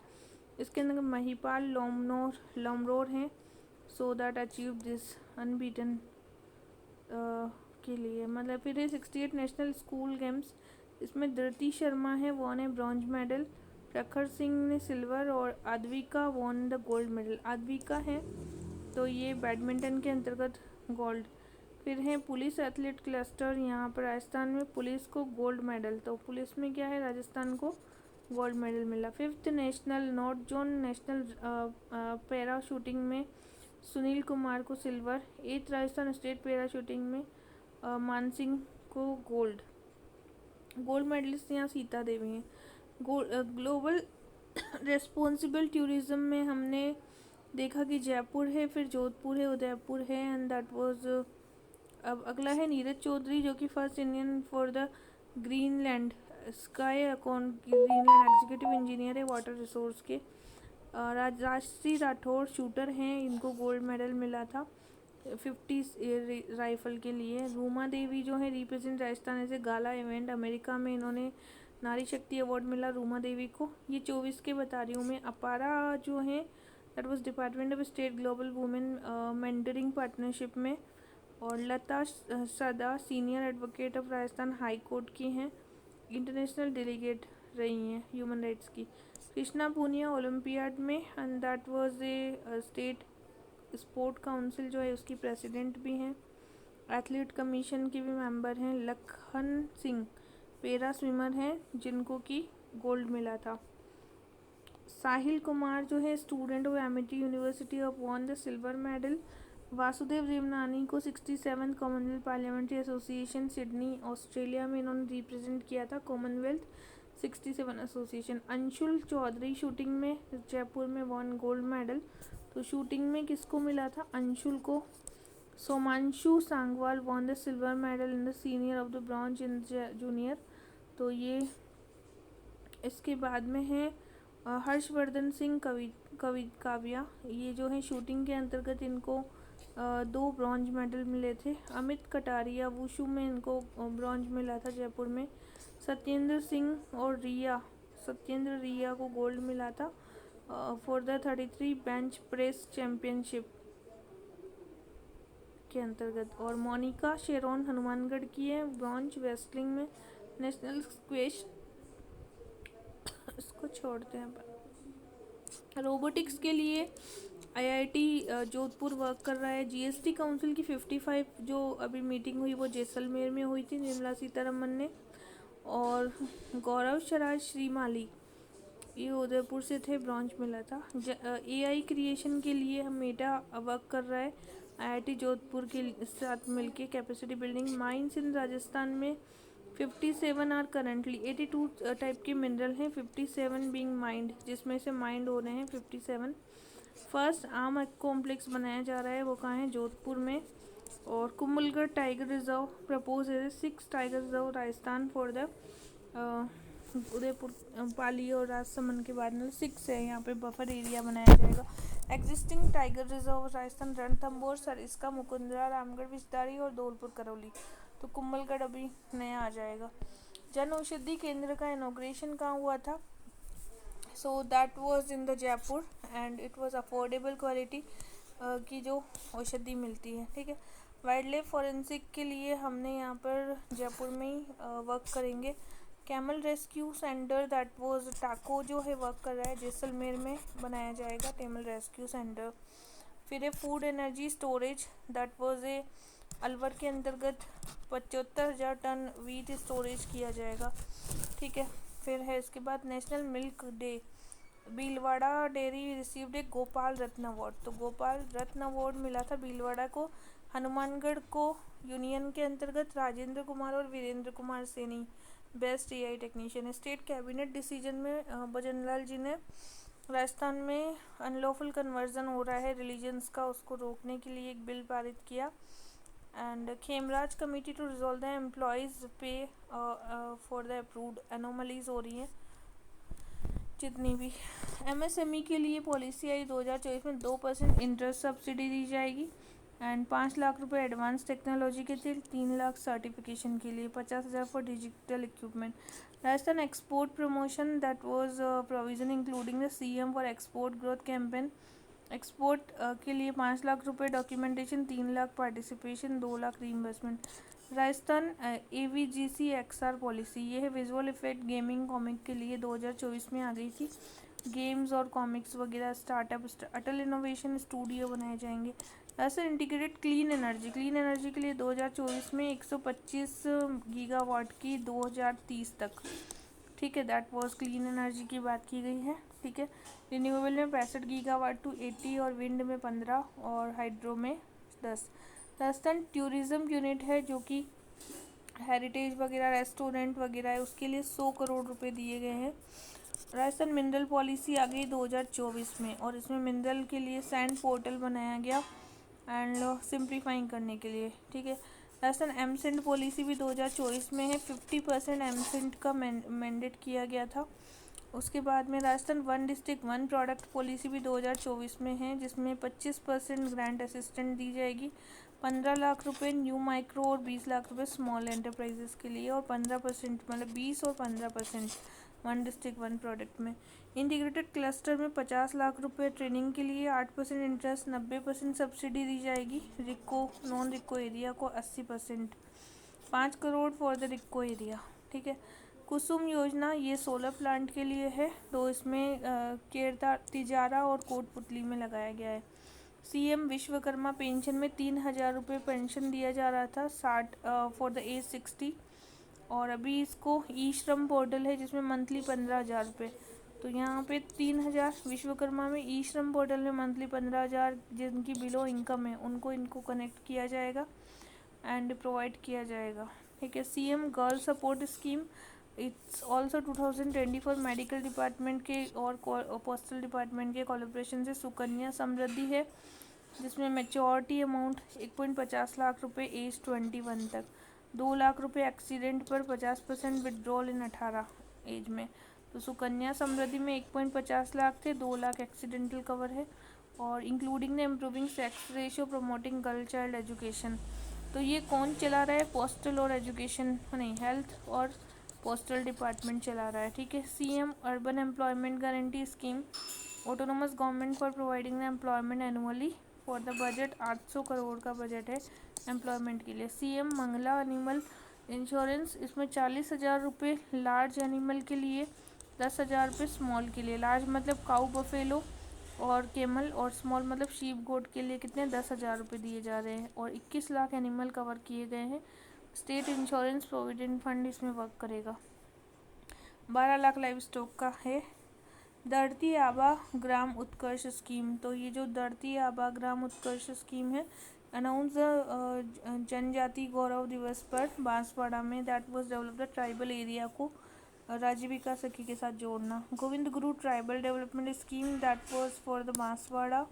इसके अंदर महिपाल लमरोर हैं, so that achieve this unbeaten के लिए, मतलब फिर है 68 नेशनल स्कूल गेम्स, इसमें धृति शर्मा है वॉन है ब्रॉन्ज मेडल, प्रखर सिंह ने सिल्वर, और आद्विका वॉन द गोल्ड मेडल। आद्विका है तो ये बैडमिंटन के अंतर्गत गोल्ड। फिर है पुलिस एथलीट क्लस्टर, यहाँ पर राजस्थान में पुलिस को गोल्ड मेडल, तो पुलिस में क्या है राजस्थान को गोल्ड मेडल मिला। Fifth national north zone national para shooting में सुनील कुमार को सिल्वर। एथ राजस्थान स्टेट पैरा शूटिंग में मानसिंह को गोल्ड। गोल्ड मेडलिस्ट यहाँ सीता देवी हैं। ग्लोबल रेस्पॉन्सिबल टूरिज्म में हमने देखा कि जयपुर है, फिर जोधपुर है, उदयपुर है, एंड दैट वाज। अब अगला है नीरज चौधरी जो कि first Indian for the Greenland sky account, Greenland executive engineer है वाटर रिसोर्स के। राजश्री राठौर शूटर हैं, इनको गोल्ड मेडल मिला था 50 राइफल के लिए। रूमा देवी जो है represent Rajasthan as a gala event, America में इन्होंने नारी शक्ति अवार्ड मिला रूमा देवी को। ये 24 के बता रही हूँ मैं। अपारा जो है that was department of state global women mentoring partnership में। और लता सदा senior advocate of Rajasthan high court की हैं, इंटरनेशनल डेलीगेट रही हैं ह्यूमन राइट्स की। कृष्णा पूनिया ओलंपियाड में, and that was A state sport council जो है उसकी प्रेसिडेंट भी हैं, एथलीट कमीशन के भी मेंबर हैं। लखन सिंह पैरा स्विमर हैं जिनको कि गोल्ड मिला था। साहिल कुमार जो है student of Amity university of won the silver medal. Vasudev Devnani को 67 Commonwealth parliamentary association Sydney Australia में इन्होंने रिप्रेजेंट किया था Commonwealth 67 association. Anshul Chaudhary shooting में जयपुर में वॉन गोल्ड मेडल, तो शूटिंग में किसको मिला था अंशुल को। Somanshu Sangwal won the silver medal in the senior of the bronze in junior, तो ये इसके बाद में है हर्षवर्धन सिंह काव्या, ये जो है शूटिंग के अंतर्गत इनको 2 ब्रॉन्ज मेडल मिले थे। अमित कटारिया वुशु में इनको ब्रॉन्ज मिला था जयपुर में। सत्येंद्र रिया को गोल्ड मिला था for the 33 bench press championship के अंतर्गत। और मोनिका शेरोन हनुमानगढ़ की है ब्रॉन्ज रेसलिंग में। नेशनल स्क्वैश इसको छोड़ते हैं। रोबोटिक्स के लिए आईआईटी जोधपुर वर्क कर रहा है। जीएसटी काउंसिल की 55 जो अभी मीटिंग हुई वो जैसलमेर में हुई थी निर्मला सीतारमन ने। और गौरव शराज श्रीमाली ये उदयपुर से थे, ब्रॉन्ज मिला था। एआई क्रिएशन के लिए मेटा वर्क कर रहा है आईआईटी जोधपुर के साथ मिलके कैपेसिटी बिल्डिंग। माइंस इन राजस्थान में 57 आर करेंटली 82 टाइप के मिनरल हैं, 57 बीइंग माइंड, जिसमें से माइंड हो रहे हैं 57। फर्स्ट आर्म कॉम्प्लेक्स बनाया जा रहा है, वो कहाँ है जोधपुर में। और कुंभलगढ़ टाइगर रिजर्व प्रपोज है 6 tiger reserve Rajasthan for the Udaipur Pali और राजसमंद के बाद में 6 है, यहाँ पे बफर एरिया बनाया जाएगा। Existing tiger reserve Rajasthan Ranthambore Sariska Mukundra Ramgarh Vishdhari और धौलपुर करौली, तो कुंभलगढ़ अभी नया आ जाएगा। जन औषधि केंद्र का इनॉग्रेशन कहाँ हुआ था, सो that was in the Jaipur and it was affordable quality की जो औषधि मिलती है। ठीक है, वाइल्ड लाइफ फॉरेंसिक के लिए हमने यहाँ पर जयपुर में ही वर्क करेंगे। Camel rescue centre that was टाको जो है वर्क कर रहा है जैसलमेर में बनाया जाएगा कैमल रेस्क्यू सेंटर। फिर है food energy storage that was ए अलवर के अंतर्गत 75,000 टन वीट स्टोरेज किया जाएगा। ठीक है, फिर है इसके बाद national milk day, Bhilwara dairy received ए गोपाल रत्न अवार्ड, तो गोपाल रत्न अवार्ड मिला था भीलवाड़ा को। हनुमानगढ़ को यूनियन के अंतर्गत राजेंद्र कुमार और Virendra Kumar Saini best AI technician. State cabinet decision में भजनलाल जी ने राजस्थान में अनलॉफुल कन्वर्जन हो रहा है रिलीजन्स का, उसको रोकने के लिए एक बिल पारित किया। And Khemraj committee to resolve the employees pay for the approved anomalies हो रही हैं जितनी भी। एमएसएमई के लिए पॉलिसी आई 2024 में 2% इंटरेस्ट सब्सिडी दी जाएगी एंड 5 लाख रुपए एडवांस टेक्नोलॉजी के लिए, 3 लाख सर्टिफिकेशन के लिए, 50,000 for digital equipment. Rajasthan export promotion that was provision including the CM for export growth campaign. Export के लिए 5 लाख रुपए documentation, 3 lakh participation, 2 lakh reimbursement. Rajasthan AVGC XR policy, ये है विजुअल इफेक्ट गेमिंग कॉमिक के लिए 2024 में आ गई थी। गेम्स और कॉमिक्स वगैरह स्टार्टअप अटल इनोवेशन स्टूडियो बनाए जाएंगे। राजस्थान इंटीग्रेटेड क्लीन एनर्जी के लिए 2024 में 125 गीगावाट की 2030 तक, ठीक है, दैट वाज क्लीन एनर्जी की बात की गई है, ठीक है। रिन्यूएबल में 65 गीगावाट टू 80 और विंड में 15 और हाइड्रो में 10। राजस्थान टूरिज्म यूनिट है जो कि हेरिटेज वगैरह रेस्टोरेंट वगैरह है, उसके लिए 100 करोड़ रुपए दिए गए हैं। राजस्थान मिनरल पॉलिसी आ गई 2024 में और इसमें मिनरल के लिए सैंड पोर्टल बनाया गया एंड सिंप्लीफाइंग करने के लिए, ठीक है। राजस्थान एमसेंट पॉलिसी भी 2024 में है, 50% एमसेंट का मैंडेट किया गया था। उसके बाद में Rajasthan one district one product policy भी 2024 में है जिसमें 25% ग्रांट असिस्टेंट दी जाएगी, 15 लाख रुपए न्यू माइक्रो और 20 लाख रुपए स्मॉल एंटरप्राइजेस के लिए और 15% मतलब 20 और 15% वन डिस्ट्रिक्ट वन प्रोडक्ट में। इंटीग्रेटेड क्लस्टर में 50 लाख रुपए ट्रेनिंग के लिए, 8% इंटरेस्ट, 90% सब्सिडी दी जाएगी। रिको नॉन रिको एरिया को 80%, 5 crore for the RIICO area, ठीक है। कुसुम योजना ये सोलर प्लांट के लिए है, तो इसमें केरता तिजारा और कोटपुतली में लगाया गया है। सीएम विश्वकर्मा पेंशन में 3,000 रुपये पेंशन दिया जा रहा था 60 फॉर द एज 60, और अभी इसको ई श्रम पोर्टल है जिसमें मंथली 15,000 रुपये, तो यहाँ पे 3,000 विश्वकर्मा में, ई श्रम पोर्टल में मंथली 15,000 जिनकी बिलो इनकम है उनको इनको कनेक्ट किया जाएगा एंड प्रोवाइड किया जाएगा, ठीक है। CM girl support scheme, it's also 2024 medical department के और पोस्टल डिपार्टमेंट के कोलैबोरेशन से सुकन्या समृद्धि है जिसमें मेच्योरिटी अमाउंट 1.50 लाख रुपए एज 21 तक, 2 लाख रुपए एक्सीडेंट पर 50% विड्रॉल इन 18 एज में। तो सुकन्या समृद्धि में 1.50 लाख थे, 2 लाख एक्सीडेंटल कवर है और including the improving sex ratio promoting girl child education. तो ये कौन चला रहा है? पोस्टल और एजुकेशन नहीं, हेल्थ और पोस्टल डिपार्टमेंट चला रहा है, ठीक है। CM urban employment guarantee scheme, autonomous government for providing the employment annually for the budget, 800 crore का बजट है एम्प्लॉयमेंट के लिए। सीएम मंगला एनिमल इंश्योरेंस, इसमें 40,000 रुपये लार्ज एनिमल के लिए, 10,000 रुपये स्मॉल के लिए। लार्ज मतलब काऊ बफेलो और केमल, और स्मॉल मतलब शीप गोट के लिए कितने 10,000 रुपये दिए जा रहे हैं और 21 लाख एनिमल कवर किए गए हैं। स्टेट इंश्योरेंस प्रोविडेंट फंड इसमें वर्क करेगा। 12 लाख लाइव स्टॉक का है। धरती आबा ग्राम उत्कर्ष स्कीम, तो ये जो धरती आबा ग्राम उत्कर्ष स्कीम है अनाउंस जनजाति गौरव दिवस पर बांसवाड़ा में, that was develop the tribal area को राजीविका सखी के साथ जोड़ना। Govind Guru tribal development scheme, that was for the Banswara.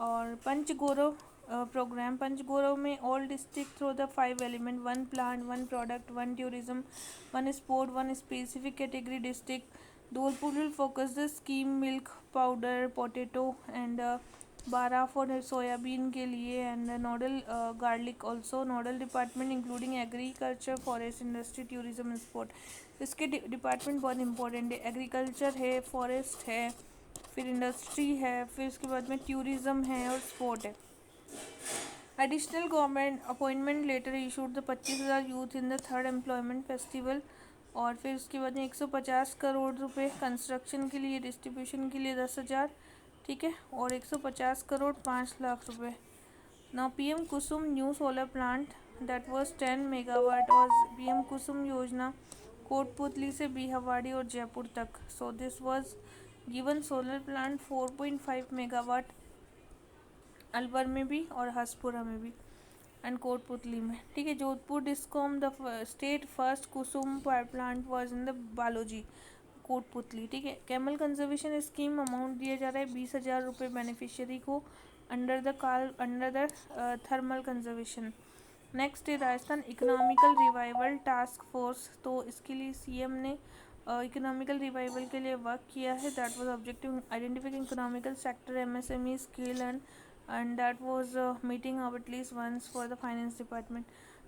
और पंचगौरव प्रोग्राम, पंचगौरव में all district through the 5 element, 1 plant, 1 product, 1 tourism, 1 sport, 1 specific category district. Dholpur will focus the scheme milk powder potato and 12 for soybean के लिए and nodal garlic also. Nodal department including agriculture, forest, industry, tourism, sport. इसके department बहुत important है, agriculture है, forest है, फिर industry है, फिर उसके बाद में टूरिज्म है और स्पोर्ट है। Additional government appointment letter issued the 25,000 youth in the 3rd employment festival. और फिर उसके बाद में 150 करोड़ रुपए कंस्ट्रक्शन के लिए, डिस्ट्रीब्यूशन के लिए 10,000, ठीक है, और 150 करोड़ 5 लाख रुपए। Now PM Kusum new solar plant that was 10 megawatt और पीएम कुसुम योजना कोटपुतली से बिहावाड़ी और जयपुर तक। So this was given solar plant 4.5 megawatt Alwar में भी और हसपुरा में भी एंड कोटपुतली में, ठीक है। Jodhpur discom the state first Kusum power plant was in the बालोजी कोटपुतली, ठीक है। कैमल कंजर्वेशन स्कीम अमाउंट दिया जा रहा है 20,000 रुपये बेनिफिशियरी को under the thermal conservation. Next है Rajasthan economical revival task force. तो इसके लिए सीएम ने इकोनॉमिकल रिवाइवल के लिए वर्क किया है। That was objective identifying economical sector MSME skill and that was meeting of at least once for the finance department.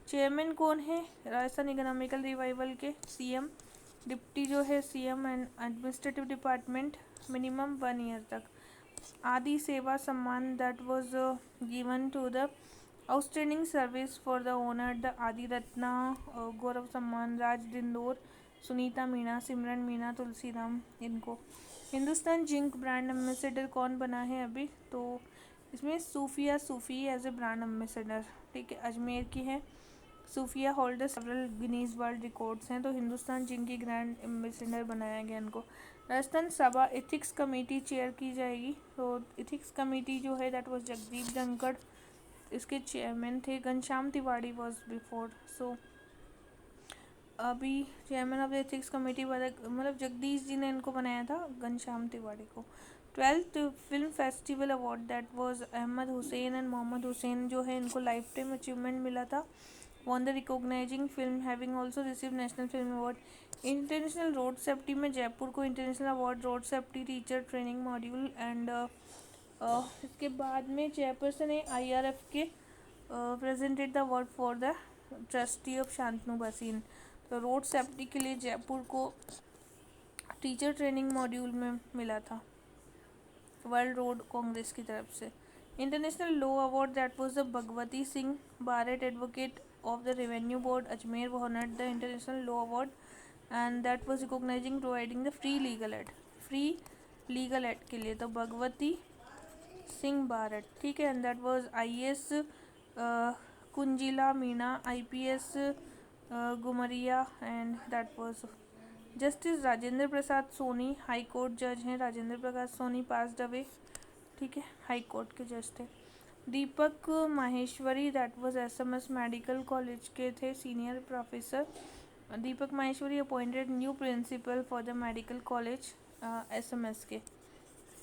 Chairman कौन है राजस्थान इकोनॉमिकल रिवाइवल के? सीएम। डिप्टी जो है CM and administrative department minimum 1 year तक। आदि सेवा सम्मान that was given to the outstanding service for the honour the आदि रत्ना गौरव सम्मान राज दिंदौर सुनीता मीणा सिमरन मीणा तुलसीराम इनको। हिंदुस्तान जिंक ब्रांड एम्बेसडर कौन बना है अभी? तो इसमें Sufiya Sufi as a brand ambassador. ठीक है, अजमेर की है। Sufiya holder several Guinness world records हैं। तो हिंदुस्तान जिंक की ग्रैंड एम्बेसडर बनाया गया इनको। राजस्थान सभा एथिक्स कमेटी चेयर की जाएगी। तो एथिक्स कमेटी जो है दैट वाज जगदीप धनखड़, इसके चेयरमैन थे। Ghanshyam Tiwari was before. So अभी chairman of the ethics committee मतलब जगदीश जी ने इनको बनाया था, घनश्याम तिवाड़ी को। 12th film festival award that was Ahmed Hussain and Mohammad Hussain जो है इनको लाइफ टाइम अचीवमेंट मिला था। Won the recognising film having also receive national film award. International road safety में जयपुर को international award road safety teacher training module and इसके बाद में चेयरपर्सन है आईआरएफ के presented the award for the trustee of Shantanu Basin. तो रोड सेफ्टी के लिए जयपुर को टीचर ट्रेनिंग मॉड्यूल में मिला था वर्ल्ड रोड कांग्रेस की तरफ से। International law award that was the Bhagwati Singh Baret advocate of the revenue board Ajmer honoured the international law award and that was recognising providing the free legal aid के लिए। तो भगवती सिंह बारट, ठीक है। And that was IAS Kunjila Meena, IPS Gumariya and that was justice Rajendra Prasad Soni high court जज हैं। Rajendra Prasad Soni passed away, ठीक है, high court के जज थे। Deepak Maheshwari that was SMS medical college के थे senior professor. Deepak Maheshwari appointed new principal for the medical college SMS के,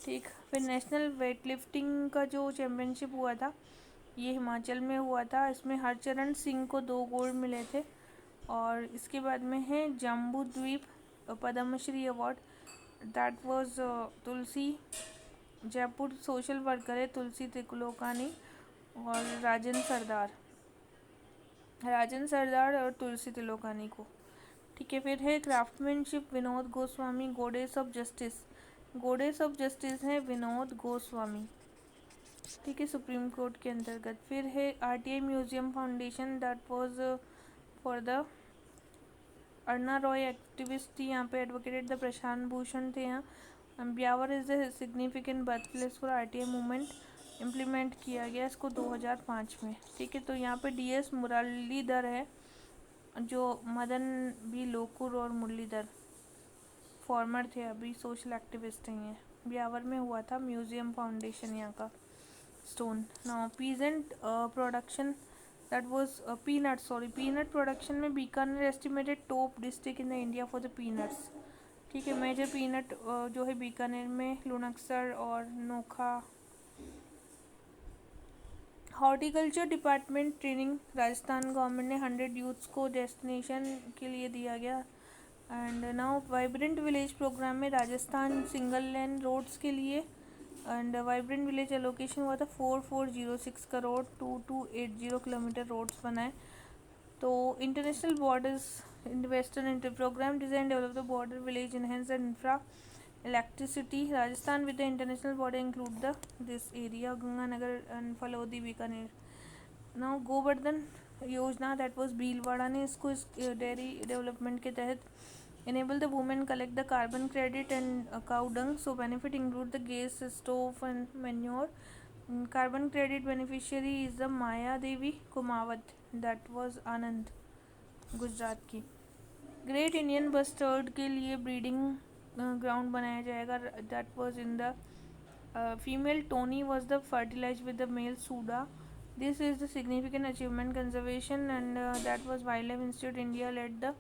ठीक। फिर नेशनल वेट लिफ्टिंग का जो चैम्पियनशिप हुआ था ये हिमाचल में हुआ था। इसमें हरचरण सिंह को 2 गोल्ड मिले थे। और इसके बाद में है Jambu Dweep Padmashri award that was Tulsi Jaipur social worker है तुलसी त्रिलोकानी और राजन सरदार और तुलसी त्रिलोकानी को, ठीक है। फिर है craftsmanship Vinod Goswami गोडेस of justice है विनोद गोस्वामी, ठीक है, सुप्रीम कोर्ट के अंतर्गत। फिर है RTI museum foundation that was for the Aruna Roy activist थी यहाँ पे, एडवोकेटेड द प्रशांत भूषण थे यहाँ। Beawar is the significant birth place for RTI movement implement किया गया इसको 2005 में, ठीक है। तो यहाँ पे डीएस मुरलीधर है जो मदन बी लोकुर और मुरलीधर फॉर्मर थे, अभी सोशल एक्टिविस्ट हैं ये। ब्यावर में हुआ था म्यूजियम फाउंडेशन यहाँ का stone. Now peasant production that was peanut production में Bikaner estimated top district in the India for the peanuts, ठीक है। मेजर पीनट जो है बीकानेर में लुणकसर और Nokha. Horticulture department training Rajasthan government ने 100 यूथ्स को डेस्टिनेशन के लिए दिया गया। And now vibrant village programme में राजस्थान सिंगल लेन रोड्स के लिए एंड वाइब्रेंट विलेज एलोकेशन हुआ था 4406 करोड़ 2280 किलोमीटर रोड्स बनाए। तो international borders in western inter programme design develop the border village enhance the infra electricity Rajasthan with the international border include the this area Ganganagar and Phalodi Bikaner. Now Govardhan योजना that was Bhilwara ने इसको इस dairy development के तहत enable the women collect the carbon credit and cow dung, so benefit include the gas stove and manure. Carbon credit beneficiary is the Maya Devi Kumawat, that was Anand Gujarat की। Great Indian bustard के लिए breeding ground बनाया जाएगा, that was in the female Tony was the fertilized with the male suda. This is the significant achievement conservation and that was Wildlife Institute India led the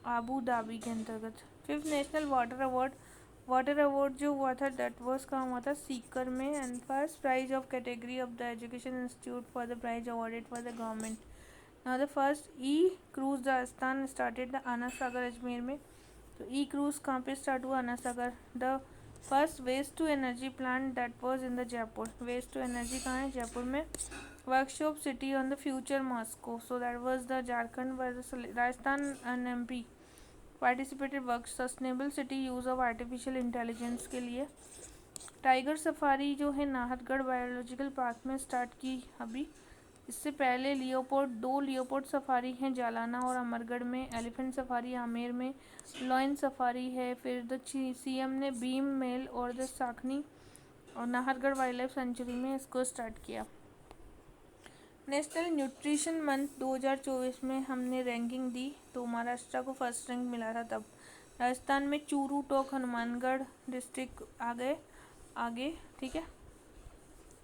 Abu Dhabi के अंतर्गत। 5th national water award जो हुआ था that was कहाँ हुआ था सीकर में। And first prize of category of the education institute for the prize awarded for the government the first e cruise Rajasthan started the Ana Sagar Ajmer में। तो ई क्रूज कहाँ पे स्टार्ट हुआ? Ana Sagar. The first waste to energy plant that was in the Jaipur. Waste to energy कहाँ है? जयपुर में। Workshop city on the future Moscow, so that was the Jharkhand Rajasthan and MP participated work sustainable city use of artificial intelligence के लिए। Tiger safari जो है Nahargarh biological park में start की अभी। इससे पहले दो लियोपोर्ड सफारी हैं जालाना और अमरगढ़ में। एलिफेंट सफारी आमेर में। लॉयन सफारी है। फिर द सीएम ने भीम मेल और द साखनी और नाहरगढ़ वाइल्ड लाइफ सेंचुरी में इसको स्टार्ट किया। नेशनल न्यूट्रिशन मंथ 2024 में हमने रैंकिंग दी तो महाराष्ट्र को फर्स्ट रैंक मिला था तब। राजस्थान में चूरू, टोंक, हनुमानगढ़ डिस्ट्रिक्ट आ गए आगे, ठीक है।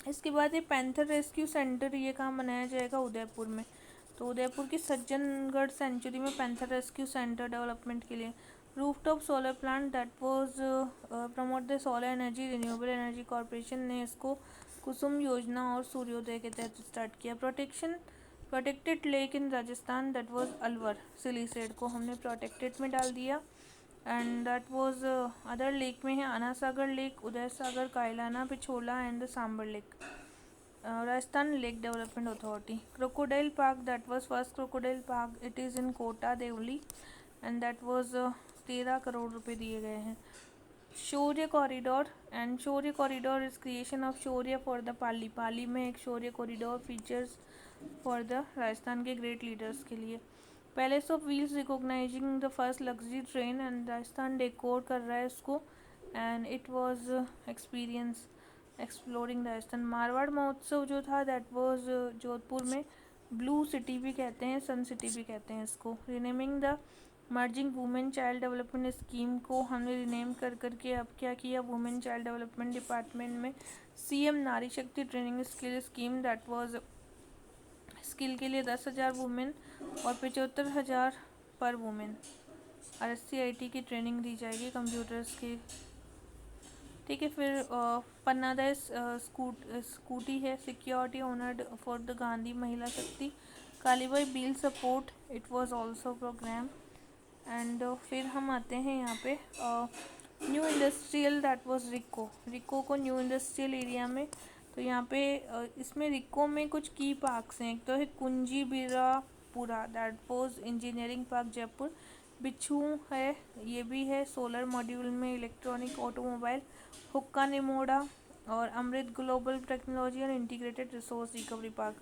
इसके बाद ये पैंथर रेस्क्यू सेंटर ये कहाँ बनाया जाएगा? उदयपुर में। तो उदयपुर की सज्जनगढ़ सेंचुरी में पैंथर रेस्क्यू सेंटर डेवलपमेंट के लिए। Rooftop solar plant that was promote the solar energy renewable energy corporation ने इसको कुसुम योजना और सूर्योदय के तहत स्टार्ट किया। Protected lake in Rajasthan that was Alwar. Siliserh को हमने प्रोटेक्टेड में डाल दिया and that was other lake में है Ana Sagar lake, Uday Sagar, Kaylana, Pichola and Sambhar lake. Rajasthan lake development authority. Crocodile park that was first crocodile park, it is in Kota Deoli and that was 13 crore रुपए दिए गए हैं। Shaurya corridor and Shaurya corridor is creation of Shaurya for the Pali में एक Shaurya corridor features for the Rajasthan के great leaders के लिए। Palace of wheels recognising the first luxury train and Rajasthan decor कर रहा है उसको and it was experience exploring Rajasthan. Marwar Mahotsav जो था दैट वाज जोधपुर में। ब्लू सिटी भी कहते हैं, सन सिटी भी कहते हैं इसको। Renaming the merging women child development scheme को हमने रिनेम कर करके अब क्या किया? वुमेन चाइल्ड डेवलपमेंट डिपार्टमेंट में CM Nari Shakti training skill scheme that was skill के लिए 10,000 वुमेन और 75,000 पर वुमेन। RSCIT की ट्रेनिंग दी जाएगी कंप्यूटर्स की, ठीक है। फिर पन्नादा स्कूटी है security honoured for the Gandhi Mahila Shakti. Kalibai Bhil support it was also programme and फिर हम आते हैं यहाँ पे न्यू इंडस्ट्रियल दैट वाज रिको को न्यू इंडस्ट्रियल एरिया में। तो यहाँ पे इसमें रिको में कुछ की पार्क्स हैं। एक तो है कुंजी Birapura that was engineering park Jaipur. बिच्छू है, ये भी है सोलर मॉड्यूल में इलेक्ट्रॉनिक ऑटोमोबाइल। हुक्का निमोड़ा और अमृत ग्लोबल टेक्नोलॉजी और इंटीग्रेटेड रिसोर्स रिकवरी पार्क,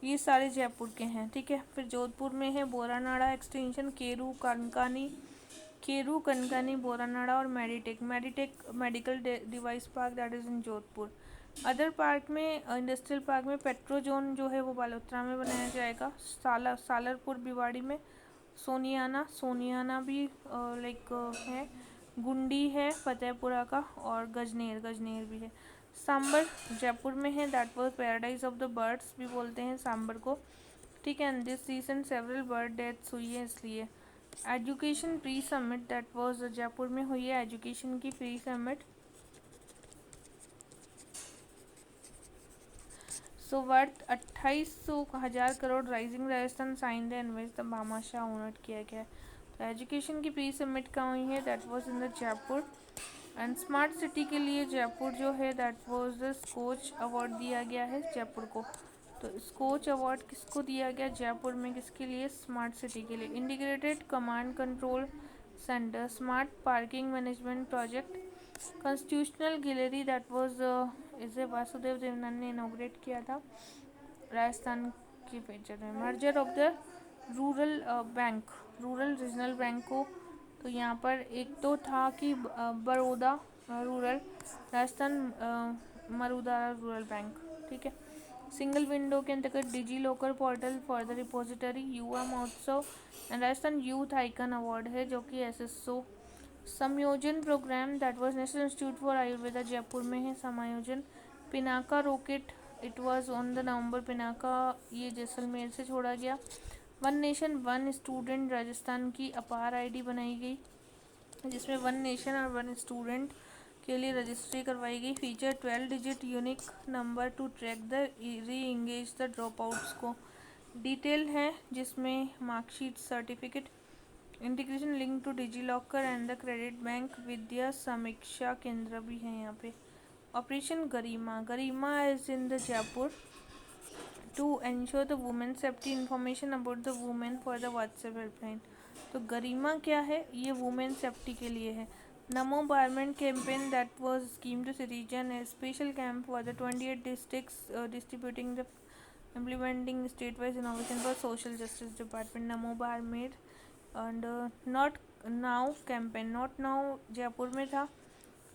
ये सारे जयपुर के हैं, ठीक है। फिर जोधपुर में है बोरानाड़ा एक्सटेंशन, केरू कनकानी बोरानाड़ा और Meditech medical device park that is in Jodhpur. Other park में इंडस्ट्रियल पार्क में पेट्रोजोन जो है वो बालोतरा में बनाया जाएगा। सालरपुर भिवाड़ी में। सोनियाना भी लाइक है। गुंडी है फतेहपुरा का और गजनेर भी है। सांबर जयपुर में है that was paradise of the birds भी बोलते हैं सांबर को, ठीक है। And this season several bird deaths हुई है इसलिए। Education pre summit that was Jaipur में हुई है एजुकेशन की pre summit. So worth 28,000 crore rising Rajasthan sign the invest the Bhamashah honour किया गया है। तो एजुकेशन की प्री समिट कहाँ हुई है? That was in the Jaipur. And smart city के लिए जयपुर जो है that was the Skoch award दिया गया है जयपुर को। तो स्कोच अवार्ड किसको दिया गया जयपुर में? किसके लिए? स्मार्ट सिटी के लिए। Integrated command control centre, smart parking management project. Constitutional gallery that was इसे वासुदेव देवनानी ने इनॉग्रेट किया था राजस्थान की पिक्चर में। Merger of the rural regional bank को। तो यहाँ पर एक तो था कि Baroda rural Rajasthan Marudhara rural bank, ठीक है। सिंगल विंडो के अंतर्गत digi locker portal for the repository, Yuva Mahotsav and Rajasthan youth icon award है जो कि SSO। Samayojan programme that was national institute for Ayurveda Jaipur में है Samayojan. Pinaka rocket it was on the November, Pinaka ये जैसलमेर से छोड़ा गया। One nation one student Rajasthan की अपार ID बनाई गई जिसमें वन नेशन और वन स्टूडेंट के लिए रजिस्ट्री करवाई गई। Feature 12 digit unique number to track the reengage the dropouts को। डिटेल है जिसमें marksheet, certificate, integration link to digi locker and the credit bank, Vidya Samiksha Kendra भी है यहाँ पे। Operation Garima, Garima is in the Jaipur to ensure the women safety information about the women for the WhatsApp helpline. तो गरिमा क्या है, ये वुमेन सेफ्टी के लिए है। Namo Barmer campaign that was scheme to citizen, a special camp for the 28 districts distributing the implementing state-wise innovation for social justice department, Namo Barmer. And not now campaign, not now Jaipur में था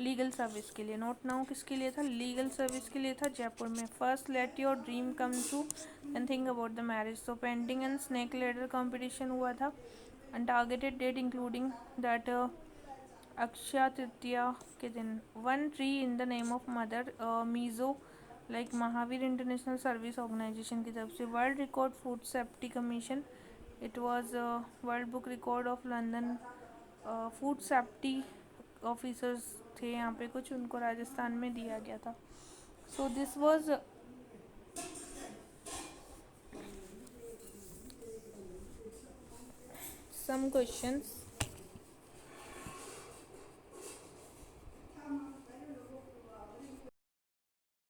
legal service के लिए। Not now किसके लिए था, legal service के लिए था जयपुर में। First let your dream come true and think about the marriage. तो painting and snake ladder competition हुआ था and targeted date including that Akshaya Tritiya के दिन। One tree in the name of mother, मीजो like Mahavir international service organisation की तरफ से। World record food safety commission, it was world book record of London. Food safety officers थे यहाँ पे कुछ, उनको राजस्थान में दिया गया था। So this was some questions